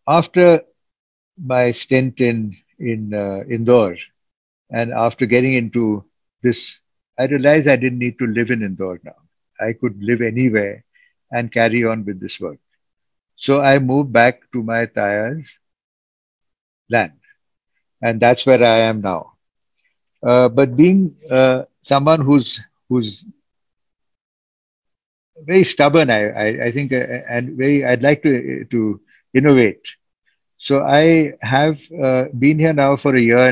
After my stint in Indore, and after getting into this, I realized I didn't need to live in Indore now. I could live anywhere and carry on with this work. So I moved back to my Taya's land, and that's where I am now. But being someone who's very stubborn, I think, and very, I'd like to innovate. So I have been here now for a year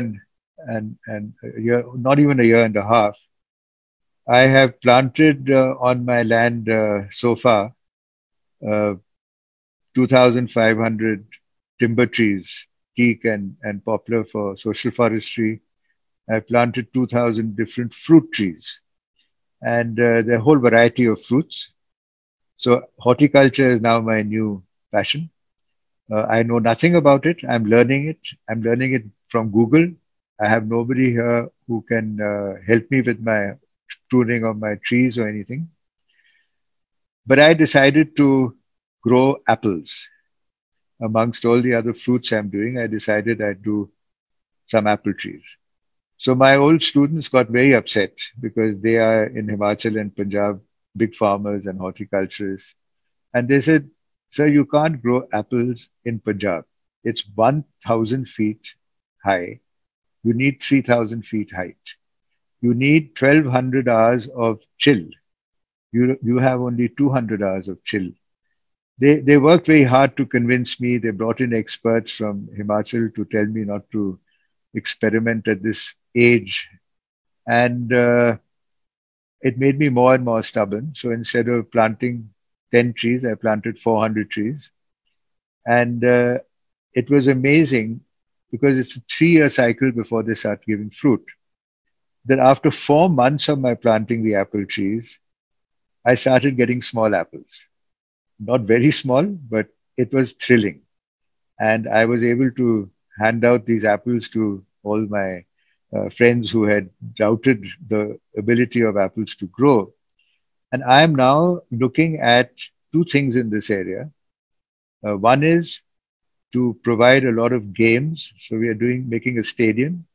and a year, not even a year and a half. I have planted on my land so far 2,500 timber trees, teak and poplar for social forestry. I planted 2,000 different fruit trees, and there are a whole variety of fruits. So horticulture is now my new passion. I know nothing about it. I'm learning it. I'm learning it from Google. I have nobody here who can help me with my pruning of my trees or anything. But I decided to grow apples. Amongst all the other fruits I'm doing, I decided I'd do some apple trees. So my old students got very upset because they are in Himachal and Punjab, big farmers and horticulturists. And they said, sir, you can't grow apples in Punjab. It's 1,000 feet high. You need 3,000 feet height. You need 1,200 hours of chill. You have only 200 hours of chill. They worked very hard to convince me. They brought in experts from Himachal to tell me not to experiment at this age. And it made me more and more stubborn. So instead of planting 10 trees, I planted 400 trees. And it was amazing because it's a 3-year cycle before they start giving fruit. Then after 4 months of my planting the apple trees, I started getting small apples. Not very small, but it was thrilling. And I was able to hand out these apples to all my friends who had doubted the ability of apples to grow. And I am now looking at 2 things in this area. One is to provide a lot of games. So we are making a stadium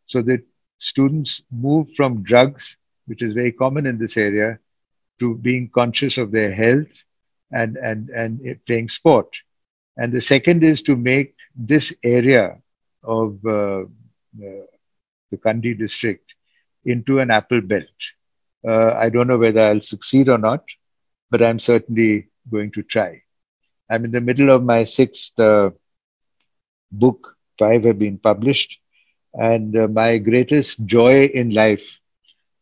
so that students move from drugs, which is very common in this area, to being conscious of their health and playing sport. And the second is to make this area of the Kandi district into an apple belt. I don't know whether I'll succeed or not, but I'm certainly going to try. I'm in the middle of my 6th book. 5 have been published. And my greatest joy in life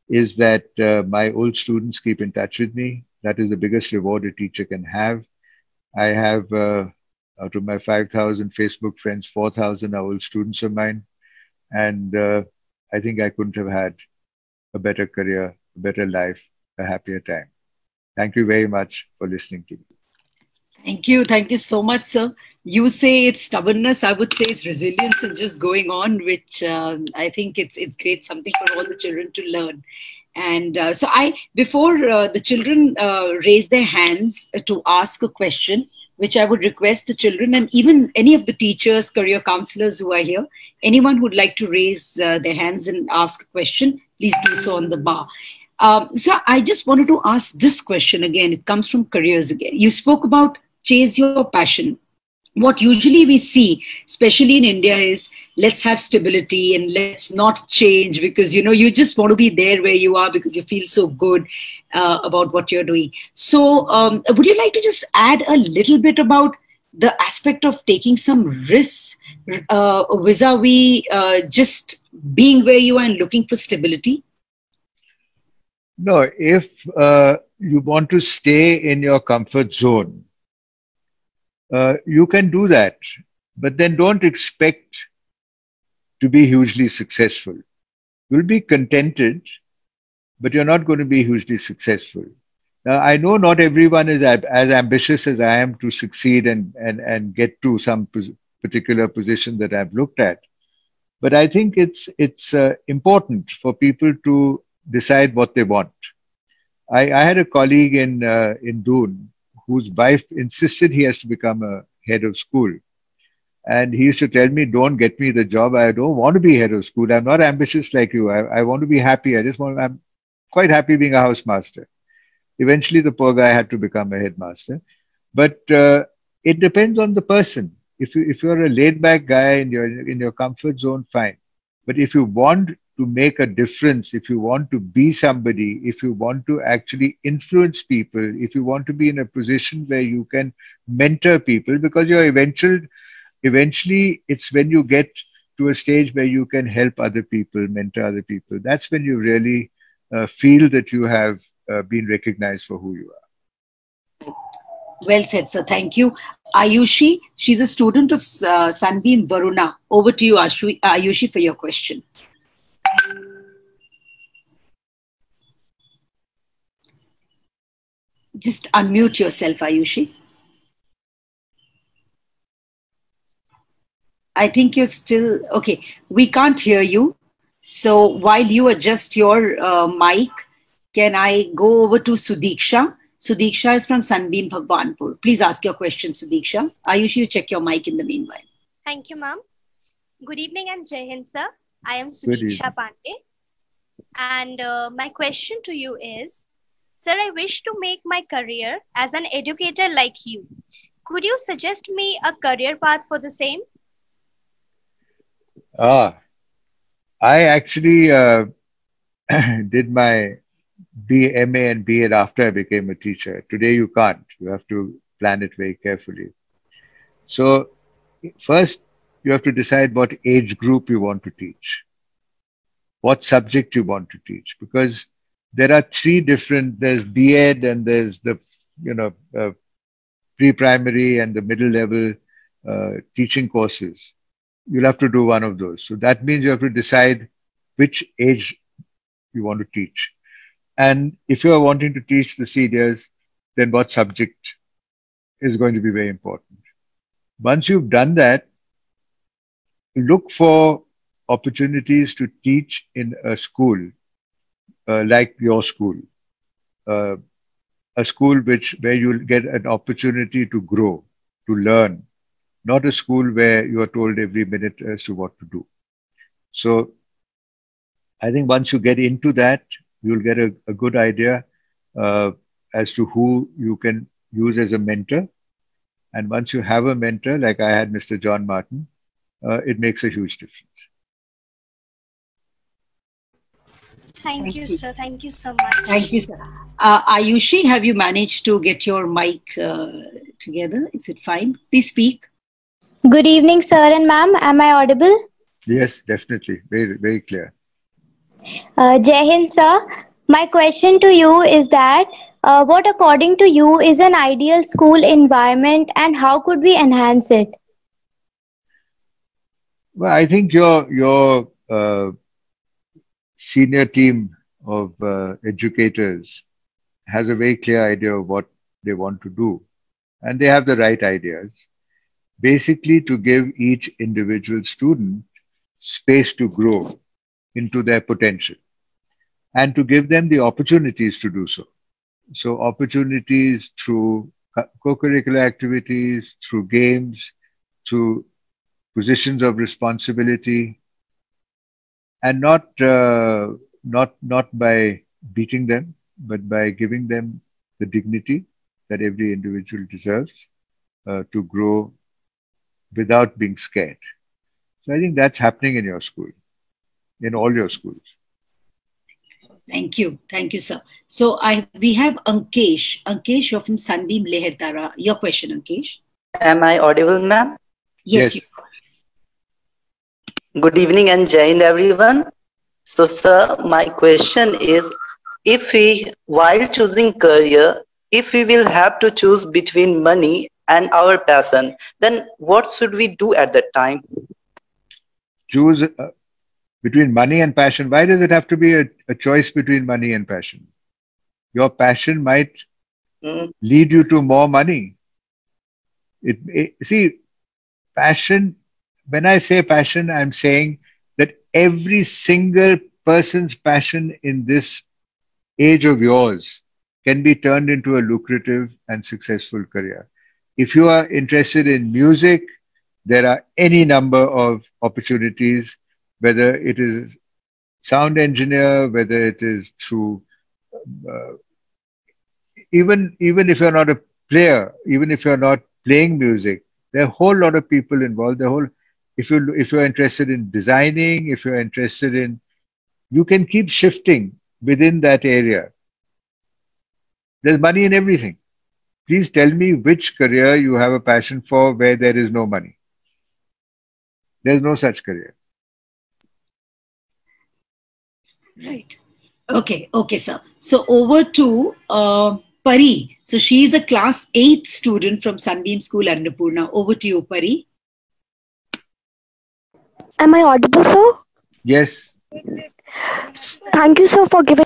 is that my old students keep in touch with me. That is the biggest reward a teacher can have. I have, out of my 5,000 Facebook friends, 4,000 are old students of mine. And I think I couldn't have had a better career, a better life, a happier time. Thank you very much for listening to me. Thank you. Thank you so much, sir. You say it's stubbornness. I would say it's resilience and just going on, which I think it's great, something for all the children to learn. And so before the children raise their hands to ask a question, which I would request the children and even any of the teachers, career counselors who are here, anyone who would like to raise their hands and ask a question, please do so on the bar. So I just wanted to ask this question again. It comes from careers again. You spoke about chase your passion. What usually we see, especially in India, is let's have stability and let's not change because, you just want to be there where you are because you feel so good about what you're doing. So would you like to just add a little bit about the aspect of taking some risks vis-a-vis just being where you are and looking for stability? No, if you want to stay in your comfort zone, you can do that, but then don't expect to be hugely successful. You'll be contented, but you're not going to be hugely successful. Now, I know not everyone is as ambitious as I am to succeed and get to some particular position that I've looked at. But I think it's important for people to decide what they want. I had a colleague in Doon whose wife insisted he has to become a head of school. And he used to tell me, don't get me the job. I don't want to be head of school. I'm not ambitious like you. I want to be happy. I'm quite happy being a housemaster. Eventually, the poor guy had to become a headmaster. But it depends on the person. If you're a laid back guy and you're in your comfort zone, fine. But if you want to make a difference, if you want to be somebody, if you want to actually influence people, if you want to be in a position where you can mentor people, because eventually it's when you get to a stage where you can help other people, mentor other people. That's when you really feel that you have been recognized for who you are. Well said, sir. Thank you. Ayushi, she's a student of Sunbeam Varuna. Over to you, Ayushi, for your question. Just unmute yourself, Ayushi. I think you're still, okay, we can't hear you. So while you adjust your mic, can I go over to Sudiksha? Sudiksha is from Sunbeam Bhagwanpur. Please ask your question, Sudiksha. Ayushi, you check your mic in the meanwhile. Thank you, ma'am. Good evening and Jai Hind, sir. I am Sudiksha Pandey. And my question to you is, sir, I wish to make my career as an educator like you. Could you suggest me a career path for the same? I actually did my MA and B.Ed after I became a teacher. Today you can't. You have to plan it very carefully. So first you have to decide what age group you want to teach, what subject you want to teach, because there are three different, there's B.Ed and there's the, pre-primary and the middle level teaching courses. You'll have to do one of those. So that means you have to decide which age you want to teach. And if you are wanting to teach the seniors, then what subject is going to be very important. Once you've done that, look for opportunities to teach in a school like your school, a school where you'll get an opportunity to grow, to learn, not a school where you are told every minute as to what to do. So I think once you get into that, you'll get a good idea as to who you can use as a mentor. And once you have a mentor, like I had Mr. John Martin, it makes a huge difference. Thank you, sir. Thank you so much. Thank you, sir. Ayushi, have you managed to get your mic together? Is it fine? Please speak. Good evening, sir and ma'am. Am I audible? Yes, definitely. Very, very clear. Jai Hind, sir. My question to you is that what according to you is an ideal school environment and how could we enhance it? Well, I think your senior team of educators has a very clear idea of what they want to do, and they have the right ideas. Basically, to give each individual student space to grow into their potential and to give them the opportunities to do so. So opportunities through co-curricular activities, through games, through positions of responsibility, and not by beating them, but by giving them the dignity that every individual deserves to grow without being scared. So I think that's happening in your school, in all your schools. Thank you. Thank you, sir. So we have Ankesh. Ankesh, you're from Sunbeam Lehertara. Your question, Ankesh. Am I audible, ma'am? Yes. Yes. Good evening and Jai Hind, everyone. So, sir, my question is, while choosing career, if we will have to choose between money and our passion, then what should we do at that time? Choose between money and passion. Why does it have to be a choice between money and passion? Your passion might lead you to more money. See, passion, when I say passion, I'm saying that every single person's passion in this age of yours can be turned into a lucrative and successful career. If you are interested in music, there are any number of opportunities, whether it is sound engineer, whether it is through, even if you're not a player, even if you're not playing music, there are a whole lot of people involved. If you're interested in designing, if you're interested in, you can keep shifting within that area. There's money in everything. Please tell me which career you have a passion for where there is no money. There's no such career. Right. Okay, sir. So over to Pari. So she is a class 8th student from Sunbeam School, Annapurna. Over to you, Pari. Am I audible, sir? Yes. Thank you, sir, for giving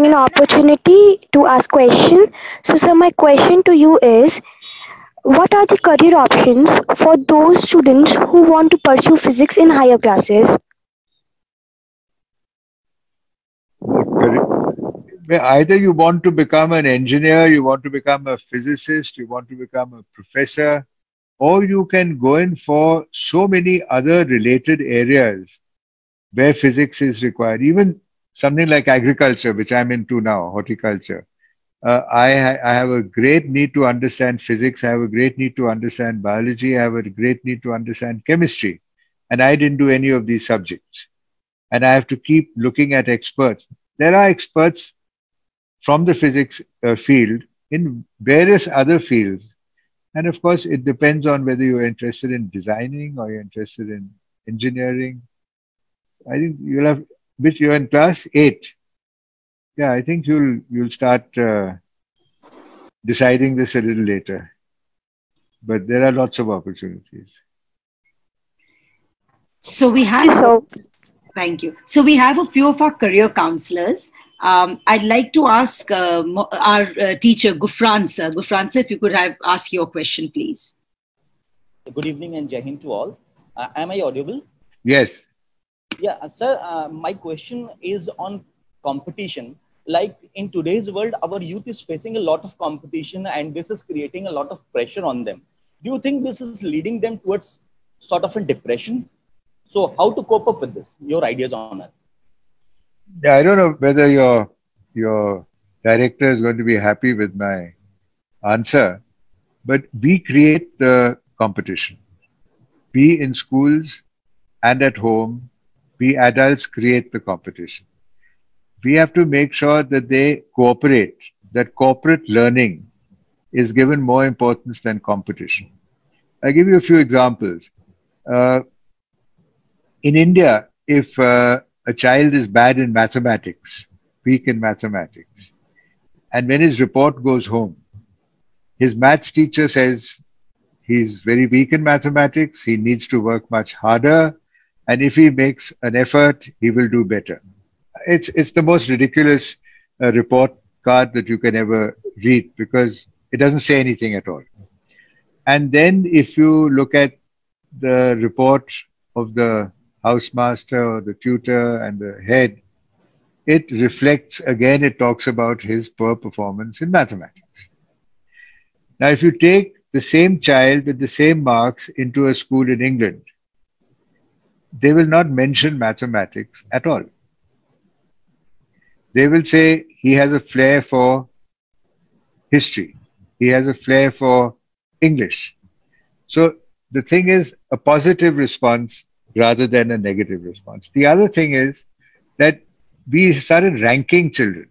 an opportunity to ask question. So, sir, my question to you is, what are the career options for those students who want to pursue physics in higher classes? Either you want to become an engineer, you want to become a physicist, you want to become a professor, or you can go in for so many other related areas where physics is required. Even something like agriculture, which I'm into now, horticulture. I have a great need to understand physics. I have a great need to understand biology. I have a great need to understand chemistry. And I didn't do any of these subjects. And I have to keep looking at experts. There are experts from the physics field in various other fields. And of course, it depends on whether you're interested in designing or you're interested in engineering. I think you'll have, which you're in class 8. Yeah, I think you'll start deciding this a little later. But there are lots of opportunities. So we have, thank you. So we have a few of our career counselors. I'd like to ask our teacher, Gufran sir. Gufran sir, if you could ask your question, please. Good evening and Jai Hind to all. Am I audible? Yes. Yeah, sir, my question is on competition. Like in today's world, our youth is facing a lot of competition and this is creating a lot of pressure on them. Do you think this is leading them towards sort of a depression? So how to cope up with this? Your ideas on it? Yeah, I don't know whether your director is going to be happy with my answer, but we create the competition. We in schools and at home, we adults create the competition. We have to make sure that they cooperate, that corporate learning is given more importance than competition. I'll give you a few examples. In India, if a child is bad in mathematics, weak in mathematics, and when his report goes home, his maths teacher says he's very weak in mathematics, he needs to work much harder, and if he makes an effort, he will do better. It's the most ridiculous report card that you can ever read because it doesn't say anything at all. And then if you look at the report of the housemaster or the tutor and the head, it reflects, again, it talks about his poor performance in mathematics. Now, if you take the same child with the same marks into a school in England, they will not mention mathematics at all. They will say he has a flair for history. He has a flair for English. So the thing is a positive response rather than a negative response. The other thing is that we started ranking children.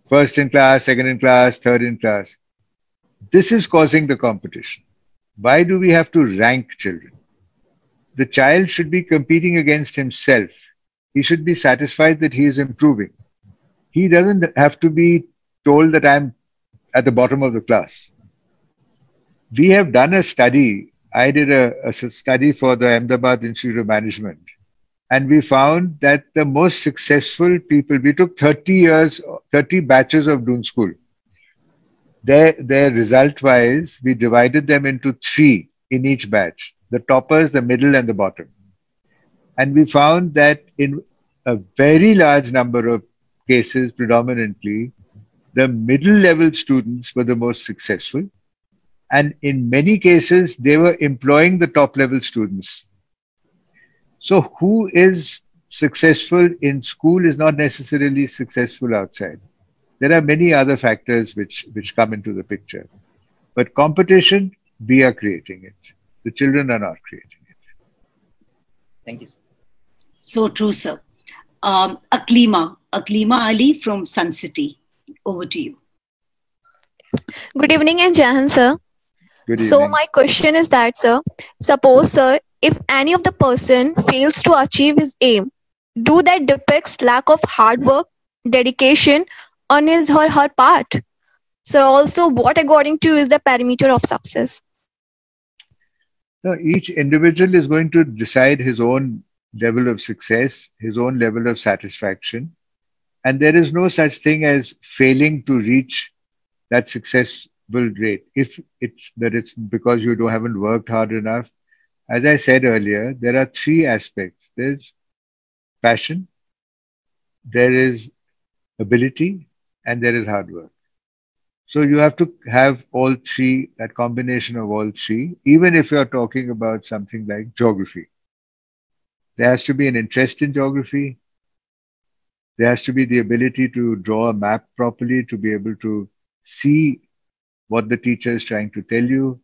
First in class, second in class, third in class. This is causing the competition. Why do we have to rank children? The child should be competing against himself. He should be satisfied that he is improving. He doesn't have to be told that I'm at the bottom of the class. We have done a study. I did a study for the Ahmedabad Institute of Management. And we found that the most successful people, we took 30 batches of Doon School. Their result-wise, we divided them into 3 in each batch. The toppers, the middle, and the bottom. And we found that in a very large number of cases, predominantly, the middle level students were the most successful. And in many cases, they were employing the top level students. So who is successful in school is not necessarily successful outside. There are many other factors which come into the picture. But competition, we are creating it. The children are not creating it. Thank you. So true, sir. Aklima Ali from Sun City. Over to you. Good evening and Jahan, sir. Good evening. So my question is that, sir, suppose, sir, if any of the person fails to achieve his aim, do that depicts lack of hard work, dedication on his or her part? So also, what according to you is the parameter of success? No, each individual is going to decide his own level of success, his own level of satisfaction. And there is no such thing as failing to reach that successful rate. If it's because you haven't worked hard enough. As I said earlier, there are three aspects. There's passion, there is ability, and there is hard work. So you have to have all three, that combination of all three, even if you're talking about something like geography. There has to be an interest in geography. There has to be the ability to draw a map properly, to be able to see what the teacher is trying to tell you,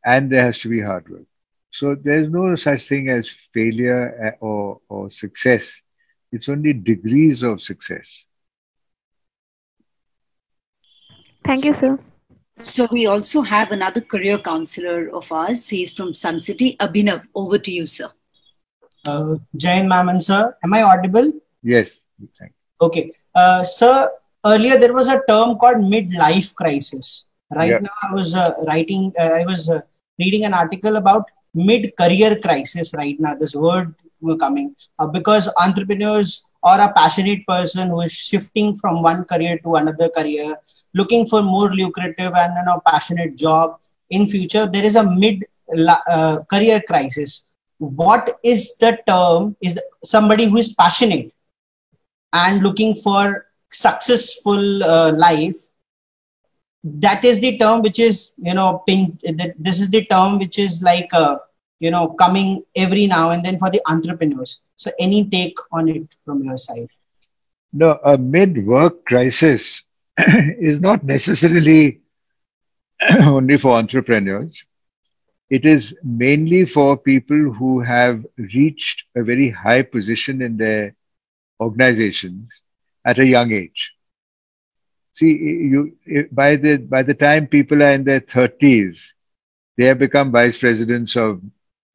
and there has to be hard work. So there's no such thing as failure or success. It's only degrees of success. Thank you, sir. So we also have another career counselor of ours. He's from Sun City. Abhinav, over to you, sir. Jain ma'am and sir, am I audible? Yes. Thank you. Okay. Sir, earlier there was a term called midlife crisis. Right now I was reading an article about mid-career crisis right now. This word coming because entrepreneurs or a passionate person who is shifting from one career to another career, looking for more lucrative and passionate job in future, there is a mid-career crisis. What is the term? Is somebody who is passionate and looking for successful life? That is the term which is, this is the term which is like, coming every now and then for the entrepreneurs. So any take on it from your side? No, a mid-work crisis is not necessarily only for entrepreneurs. It is mainly for people who have reached a very high position in their organizations at a young age. See, by the time people are in their 30s, they have become vice presidents of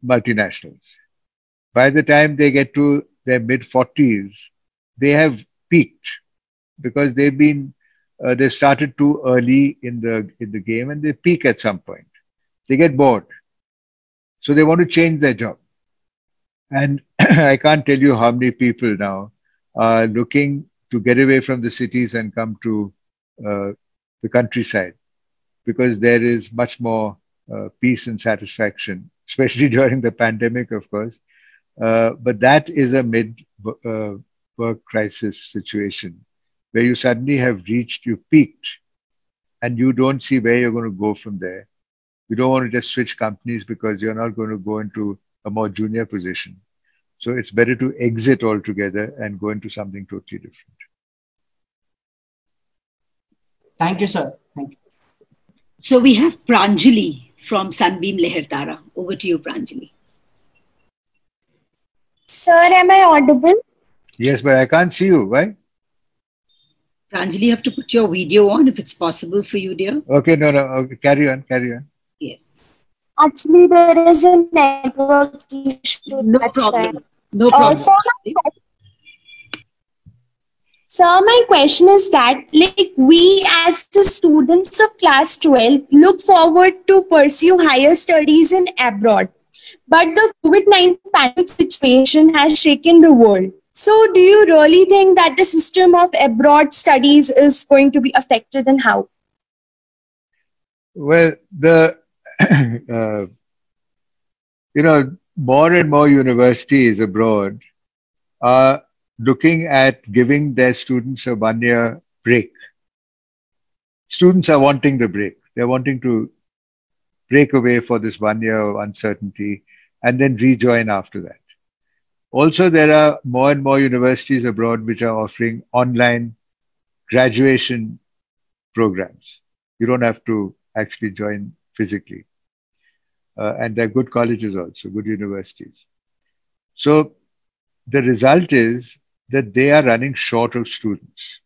multinationals. By the time they get to their mid-40s, they have peaked because they started too early in the game, and they peak at some point. They get bored, so they want to change their job. And I can't tell you how many people now are looking to get away from the cities and come to the countryside, because there is much more peace and satisfaction, especially during the pandemic, of course. But that is a mid-work crisis situation where you suddenly have reached, you peaked, and you don't see where you're going to go from there. You don't want to just switch companies because you're not going to go into a more junior position. So it's better to exit altogether and go into something totally different. Thank you, sir. Thank you. So we have Pranjali from Sunbeam Lehertara. Over to you, Pranjali. Sir, am I audible? Yes, but I can't see you. Why? Pranjali, you have to put your video on if it's possible for you, dear. Okay, no. Okay, carry on. Yes. Actually, there is a network issue. No problem. No problem. Sir, my question is that, we as the students of class 12 look forward to pursue higher studies in abroad. But the COVID-19 pandemic situation has shaken the world. So do you really think that the system of abroad studies is going to be affected, and how? Well, more and more universities abroad are looking at giving their students a 1-year break. Students are wanting the break. They're wanting to break away for this 1 year of uncertainty and then rejoin after that. Also, there are more and more universities abroad which are offering online graduation programs. You don't have to actually join physically. And they're good colleges also, good universities. So the result is that they are running short of students.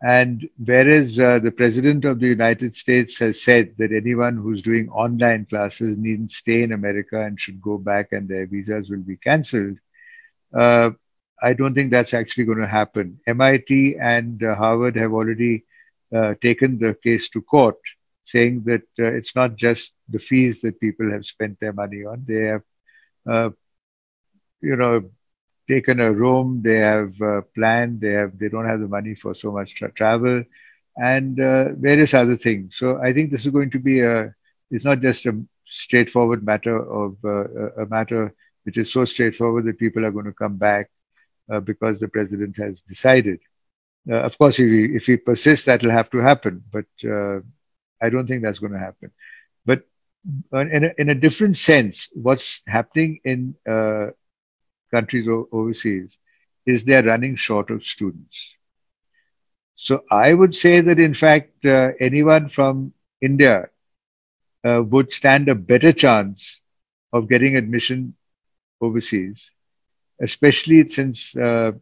And whereas the President of the United States has said that anyone who's doing online classes needn't stay in America and should go back and their visas will be cancelled, I don't think that's actually going to happen. MIT and Harvard have already taken the case to court, saying that it's not just the fees that people have spent their money on. They have, taken a room, they have planned, they don't have the money for so much travel and various other things. So I think this is going to be it's not just a straightforward matter of a matter which is so straightforward that people are going to come back because the president has decided. Of course, if he persists, that will have to happen, but I don't think that's going to happen. But in a different sense, what's happening in countries overseas is they're running short of students. So I would say that in fact, anyone from India would stand a better chance of getting admission overseas, especially since the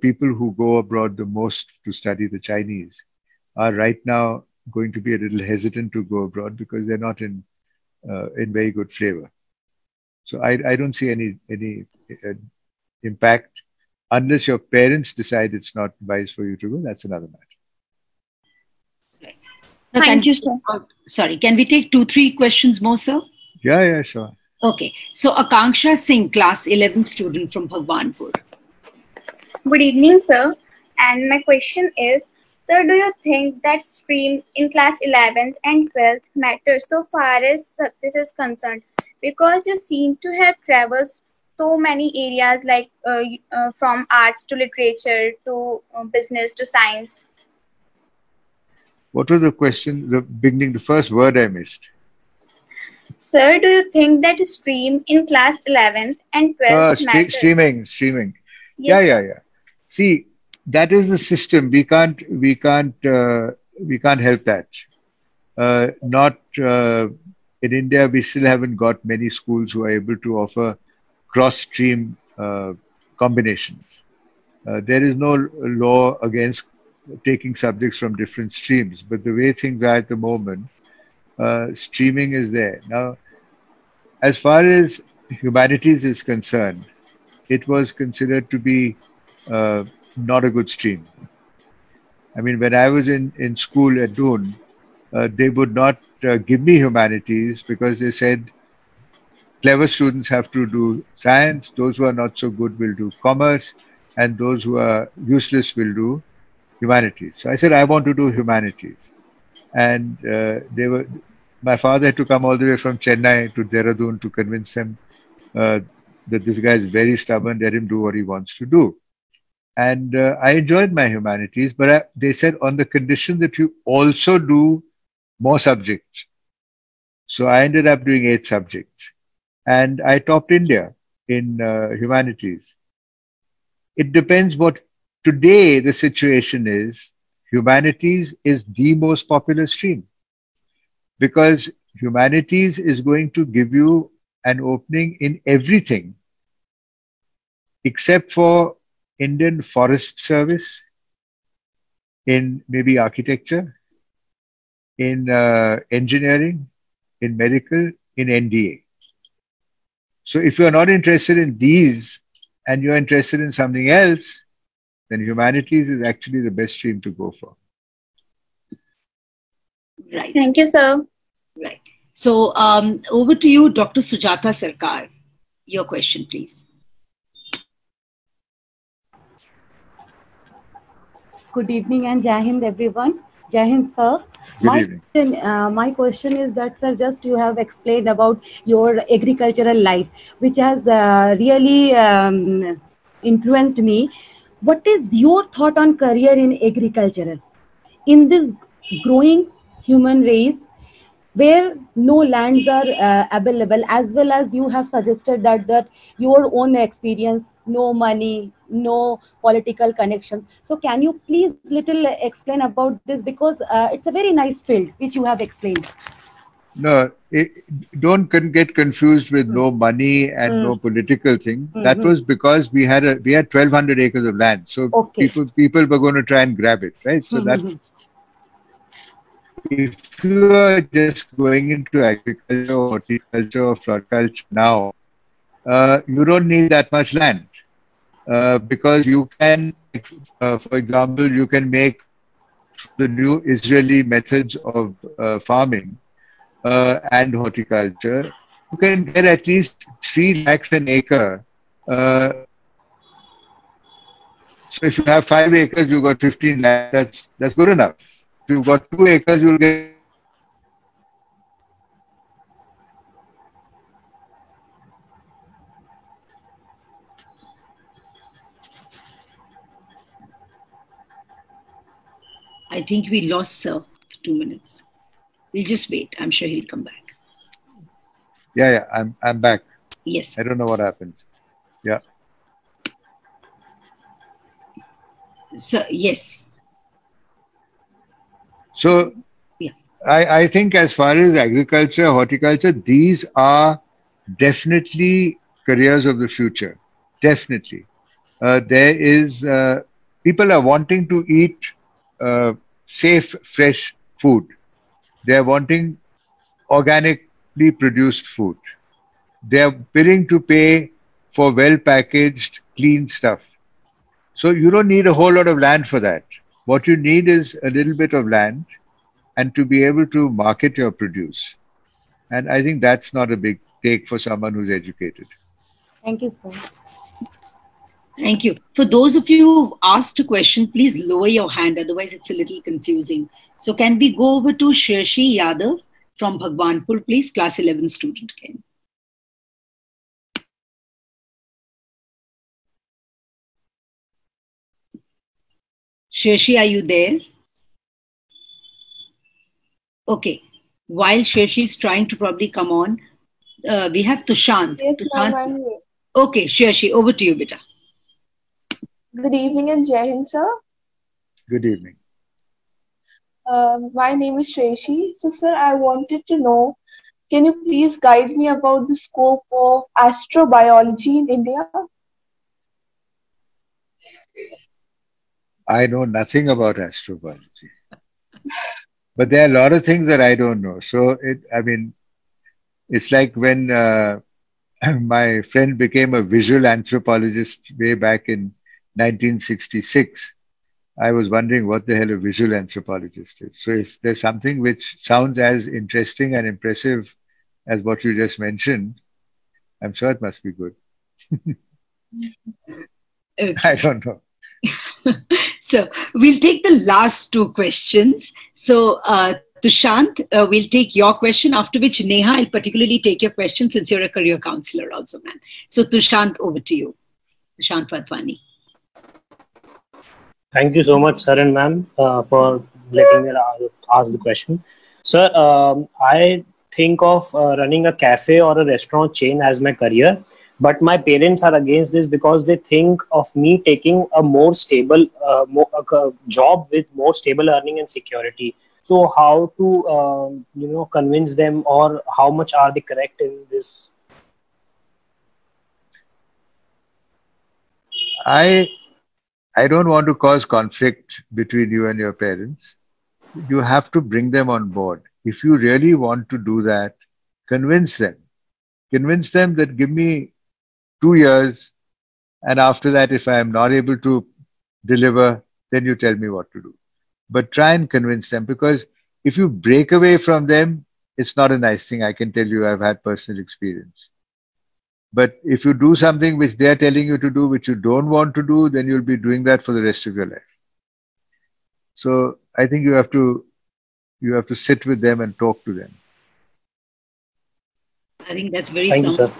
people who go abroad the most to study, the Chinese, are right now going to be a little hesitant to go abroad because they're not in very good flavor. So I don't see any impact unless your parents decide it's not wise for you to go. That's another matter. Thank you, sir. Sorry, can we take 2-3 questions more, sir? Yeah, sure. Okay. So Akanksha Singh, class 11 student from Bhagwanpur. Good evening, sir. And my question is, sir, do you think that stream in class 11th and 12th matters so far as success is concerned? Because you seem to have traveled so many areas like from arts to literature to business to science. What was the question? The beginning, the first word I missed. Sir, do you think that stream in class 11th and 12th matters? Streaming. Yes. Yeah. See, that is the system. We can't help that. In India, we still haven't got many schools who are able to offer cross-stream combinations. There is no law against taking subjects from different streams, but the way things are at the moment, streaming is there. Now, as far as humanities is concerned, it was considered to be not a good stream. I mean, when I was in school at Doon, they would not give me humanities because they said clever students have to do science, those who are not so good will do commerce, and those who are useless will do humanities. So I said, I want to do humanities. And my father had to come all the way from Chennai to Dehradun to convince him that this guy is very stubborn, let him do what he wants to do. And I enjoyed my humanities, but they said on the condition that you also do more subjects. So I ended up doing 8 subjects. And I topped India in humanities. It depends what today the situation is. Humanities is the most popular stream because humanities is going to give you an opening in everything except for Indian Forest Service, in maybe architecture, in engineering, in medical, in NDA. So if you're not interested in these and you're interested in something else, then humanities is actually the best stream to go for. Right. Thank you, sir. Right. So over to you, Dr. Sujata Sarkar. Your question, please. Good evening and Jai Hind, everyone. Jai Hind, sir. Good My question is that, sir, just you have explained about your agricultural life, which has really influenced me. What is your thought on career in agricultural? In this growing human race, where no lands are available, as well as you have suggested that your own experience, no money, no political connections. So can you please little explain about this, because it's a very nice field which you have explained. No, don't get confused with no money and no political thing. That was because we had 1,200 acres of land, so people were going to try and grab it, right? So that if you are just going into agriculture, horticulture, or floriculture now, you don't need that much land because you can, for example, you can make the new Israeli methods of farming and horticulture. You can get at least 3 lakhs an acre. So if you have 5 acres, you got 15 lakhs. That's good enough. If you've got 2 acres, you'll get. I think we lost Sir for 2 minutes. We'll just wait. I'm sure he'll come back. Yeah, I'm back. Yes. I don't know what happens. Yeah. So yes. So yeah. I think as far as agriculture, horticulture, these are definitely careers of the future. Definitely. There is, people are wanting to eat safe, fresh food. They're wanting organically produced food. They're willing to pay for well-packaged, clean stuff. So you don't need a whole lot of land for that. What you need is a little bit of land and to be able to market your produce. And I think that's not a big take for someone who's educated. Thank you, sir. Thank you. For those of you who've asked a question, please lower your hand. Otherwise, it's a little confusing. So can we go over to Shirshi Yadav from Bhagwanpur, please? Class 11 student again. Shirshi, are you there? Okay. While Shirshi is trying to probably come on, we have Tushant. Yes, Tushant. I'm here. Okay, Shirshi, over to you, beta. Good evening and Jai Hind, sir. Good evening. My name is Shreshi. So, sir, I wanted to know, can you please guide me about the scope of astrobiology in India? I know nothing about astrobiology. But there are a lot of things that I don't know. So, it's like when my friend became a visual anthropologist way back in 1966. I was wondering what the hell a visual anthropologist is. So if there's something which sounds as interesting and impressive as what you just mentioned, I'm sure it must be good. Okay. I don't know. So we'll take the last 2 questions. So Tushant, we'll take your question, after which Neha, I'll particularly take your question since you're a career counselor also, man. So Tushant, over to you. Tushant Wadhwani. Thank you so much, sir and ma'am, for letting me ask the question. Sir, I think of running a cafe or a restaurant chain as my career, but my parents are against this because they think of me taking a more stable job with more stable earning and security. So how to, convince them, or how much are they correct in this? I don't want to cause conflict between you and your parents. You have to bring them on board. If you really want to do that, convince them. Convince them that give me 2 years, and after that, if I am not able to deliver, then you tell me what to do. But try and convince them, because if you break away from them, it's not a nice thing. I can tell you, I've had personal experience. But if you do something which they're telling you to do, which you don't want to do, then you'll be doing that for the rest of your life. So I think you have to sit with them and talk to them. I think that's very Thank you, sound.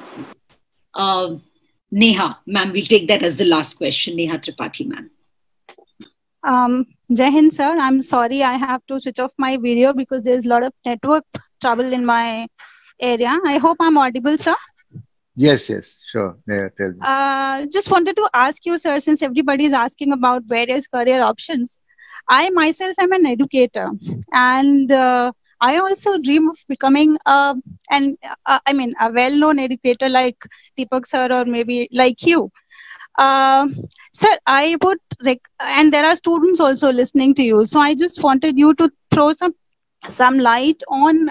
sir. Neha, ma'am, we'll take that as the last question. Neha Tripathi, ma'am. Jai Hind, sir. I'm sorry I have to switch off my video because there's a lot of network trouble in my area. I hope I'm audible, sir. Yes, sure. Yeah, tell me. Just wanted to ask you, sir, since everybody is asking about various career options, I myself am an educator, and I also dream of becoming a well-known educator like Deepak sir or maybe like you. Sir, I would and there are students also listening to you, so I just wanted you to throw some light on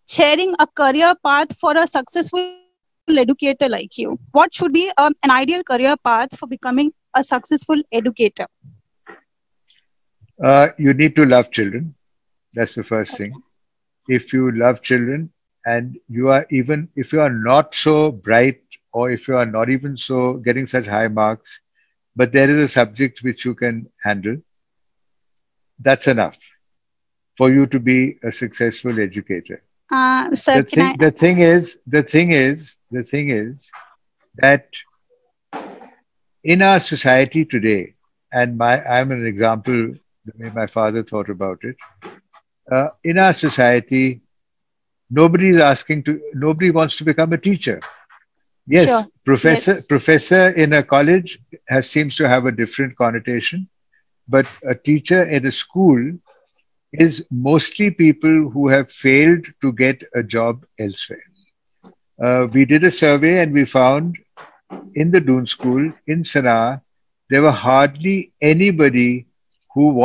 sharing a career path for a successful educator like you. What should be an ideal career path for becoming a successful educator? You need to love children. That's the first thing. If you love children, and if you are not so bright, or if you are not even so getting such high marks, but there is a subject which you can handle, that's enough for you to be a successful educator. Sir, the thing is that in our society today, and I'm an example the way my father thought about it. In our society, nobody wants to become a teacher. Yes, sure. Professor in a college seems to have a different connotation, but a teacher in a school is mostly people who have failed to get a job elsewhere. We did a survey and we found in the Doon School in Sanaa, there were hardly anybody who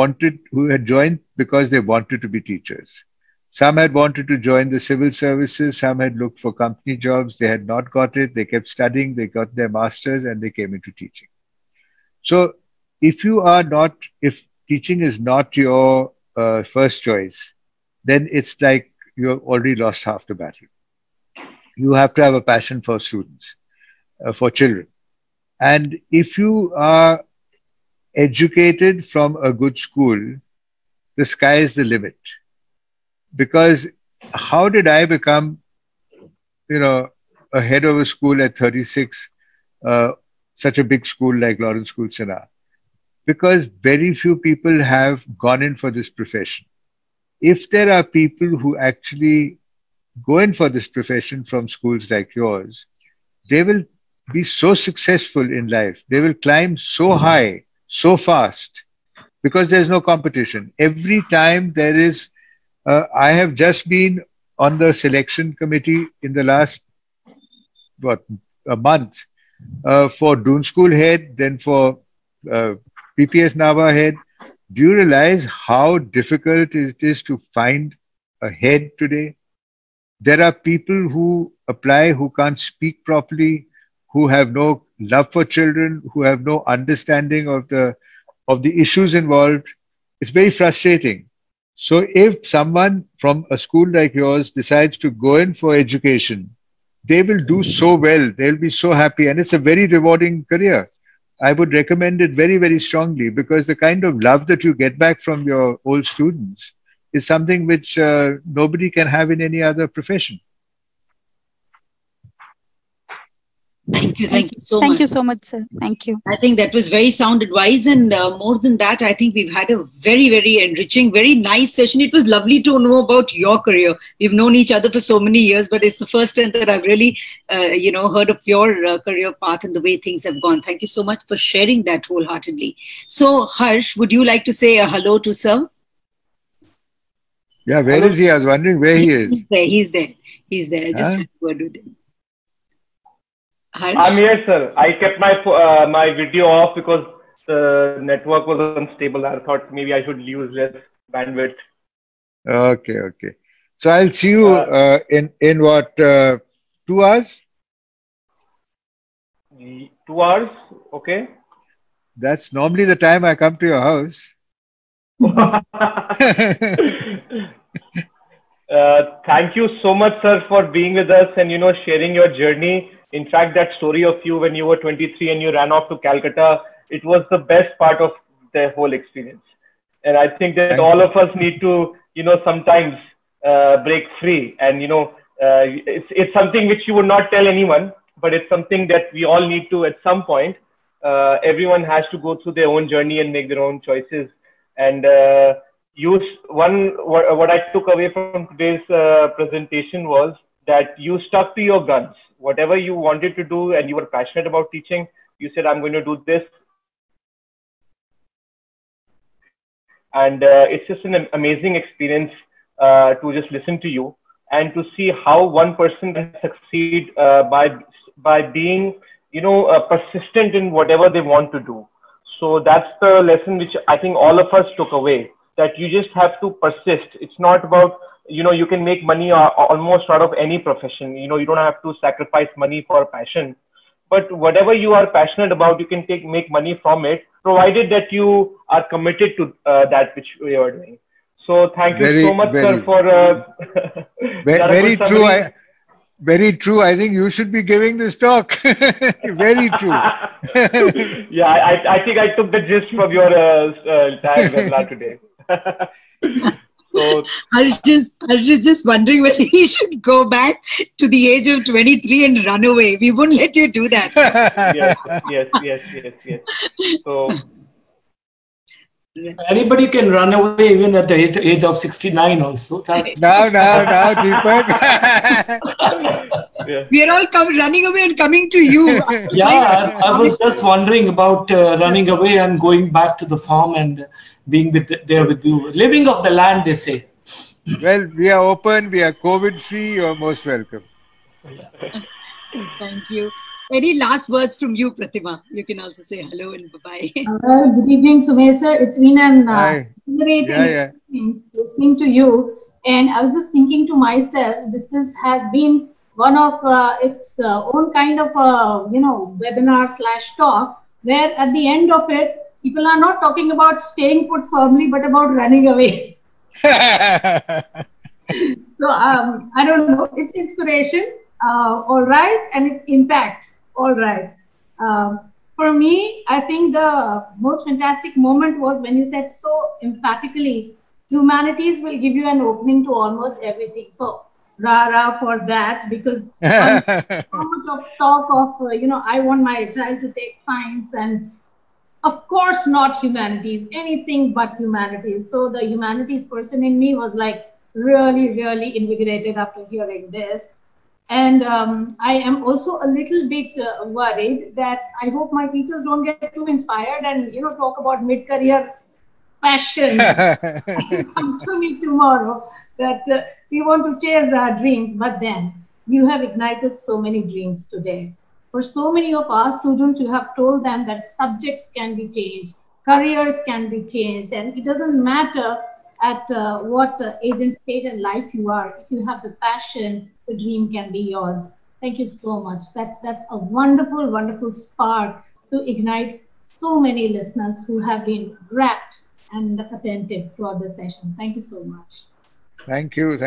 had joined because they wanted to be teachers. Some had wanted to join the civil services, some had looked for company jobs, they had not got it, they kept studying, they got their masters and they came into teaching. So if teaching is not your first choice, then it's like you've already lost half the battle. You have to have a passion for students, for children. And if you are educated from a good school, the sky is the limit. Because how did I become, a head of a school at 36, such a big school like Lawrence School, Sanaa? Because very few people have gone in for this profession. If there are people who actually go in for this profession from schools like yours, they will be so successful in life. They will climb so high, so fast, because there's no competition. Every time there is, I have just been on the selection committee in the last, a month, for Doon School head, then for PPS Nava head. Do you realize how difficult it is to find a head today? There are people who apply who can't speak properly, who have no love for children, who have no understanding of the issues involved. It's very frustrating. So if someone from a school like yours decides to go in for education, they will do so well. They'll be so happy. And it's a very rewarding career. I would recommend it very, very strongly, because the kind of love that you get back from your old students is something which nobody can have in any other profession. Thank you so much. Thank you so much, sir. Thank you. I think that was very sound advice, and more than that, I think we've had a very, very enriching, very nice session. It was lovely to know about your career. We've known each other for so many years, but it's the first time that I've really, heard of your career path and the way things have gone. Thank you so much for sharing that wholeheartedly. So, Harsh, would you like to say a hello to sir? Yeah, where is he? I was wondering where he is. He's there. I just had a word with him. I'm here, sir. I kept my my video off because the network was unstable. I thought maybe I should use less bandwidth. Okay. So I'll see you in what, 2 hours? 2 hours, okay. That's normally the time I come to your house. Thank you so much, sir, for being with us and sharing your journey. In fact, that story of you when you were 23 and you ran off to Calcutta, it was the best part of the whole experience. And I think that all of us need to, sometimes break free. And, it's something which you would not tell anyone, but it's something that we all need to at some point. Everyone has to go through their own journey and make their own choices. And what I took away from today's presentation was that you stuck to your guns. Whatever you wanted to do and you were passionate about teaching, you said, I'm going to do this. And it's just an amazing experience to just listen to you and to see how one person can succeed by being, persistent in whatever they want to do. So that's the lesson which I think all of us took away, that you just have to persist. It's not about, you can make money almost out of any profession. You don't have to sacrifice money for passion. But whatever you are passionate about, you can make money from it, provided that you are committed to that which you are doing. So thank you so much, sir, for very true. Very true. I think you should be giving this talk. Very true. Yeah, I think I took the gist from your entire webinar today. So Harsh is just wondering whether he should go back to the age of 23 and run away. We won't let you do that. Yes. So anybody can run away even at the age of 69 also. Now, Deepak. We are all running away and coming to you. Yeah, I was just wondering about running away and going back to the farm and being there with you. Living off the land, they say. Well, we are open. We are COVID-free. You are most welcome. Thank you. Any last words from you, Pratima? You can also say hello and bye-bye. Good evening, Sumer sir. It's been an great experience listening to you. And I was just thinking to myself, has been one of its own kind of webinar/talk, where at the end of it, people are not talking about staying put firmly, but about running away. So I don't know. It's inspiration, all right, and it's impact. All right. For me, I think the most fantastic moment was when you said so emphatically, humanities will give you an opening to almost everything. So, rah for that, because so much of talk of, I want my child to take science and of course not humanities, anything but humanities. So the humanities person in me was like really invigorated after hearing this. And I am also a little bit worried that I hope my teachers don't get too inspired and, talk about mid-career passion. Come to me tomorrow that we want to chase our dreams. But then you have ignited so many dreams today. For so many of our students, you have told them that subjects can be changed, careers can be changed, and it doesn't matter at what age and stage in life you are. If you have the passion, the dream can be yours. Thank you so much. That's a wonderful spark to ignite so many listeners who have been rapt and attentive throughout the session. Thank you so much. Thank you,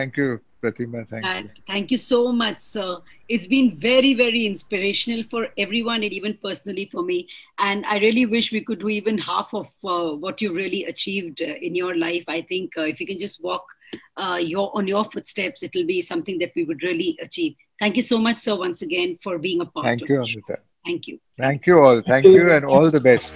Pratima. Thank you. Thank you so much, sir. It's been very inspirational for everyone and even personally for me. And I really wish we could do even half of what you really achieved in your life. I think if you can just walk on your footsteps, it'll be something that we would really achieve. Thank you so much, sir, once again for being a part of it. Thank you, Amrita. Thank you. Thank you all. Thank you and all the best.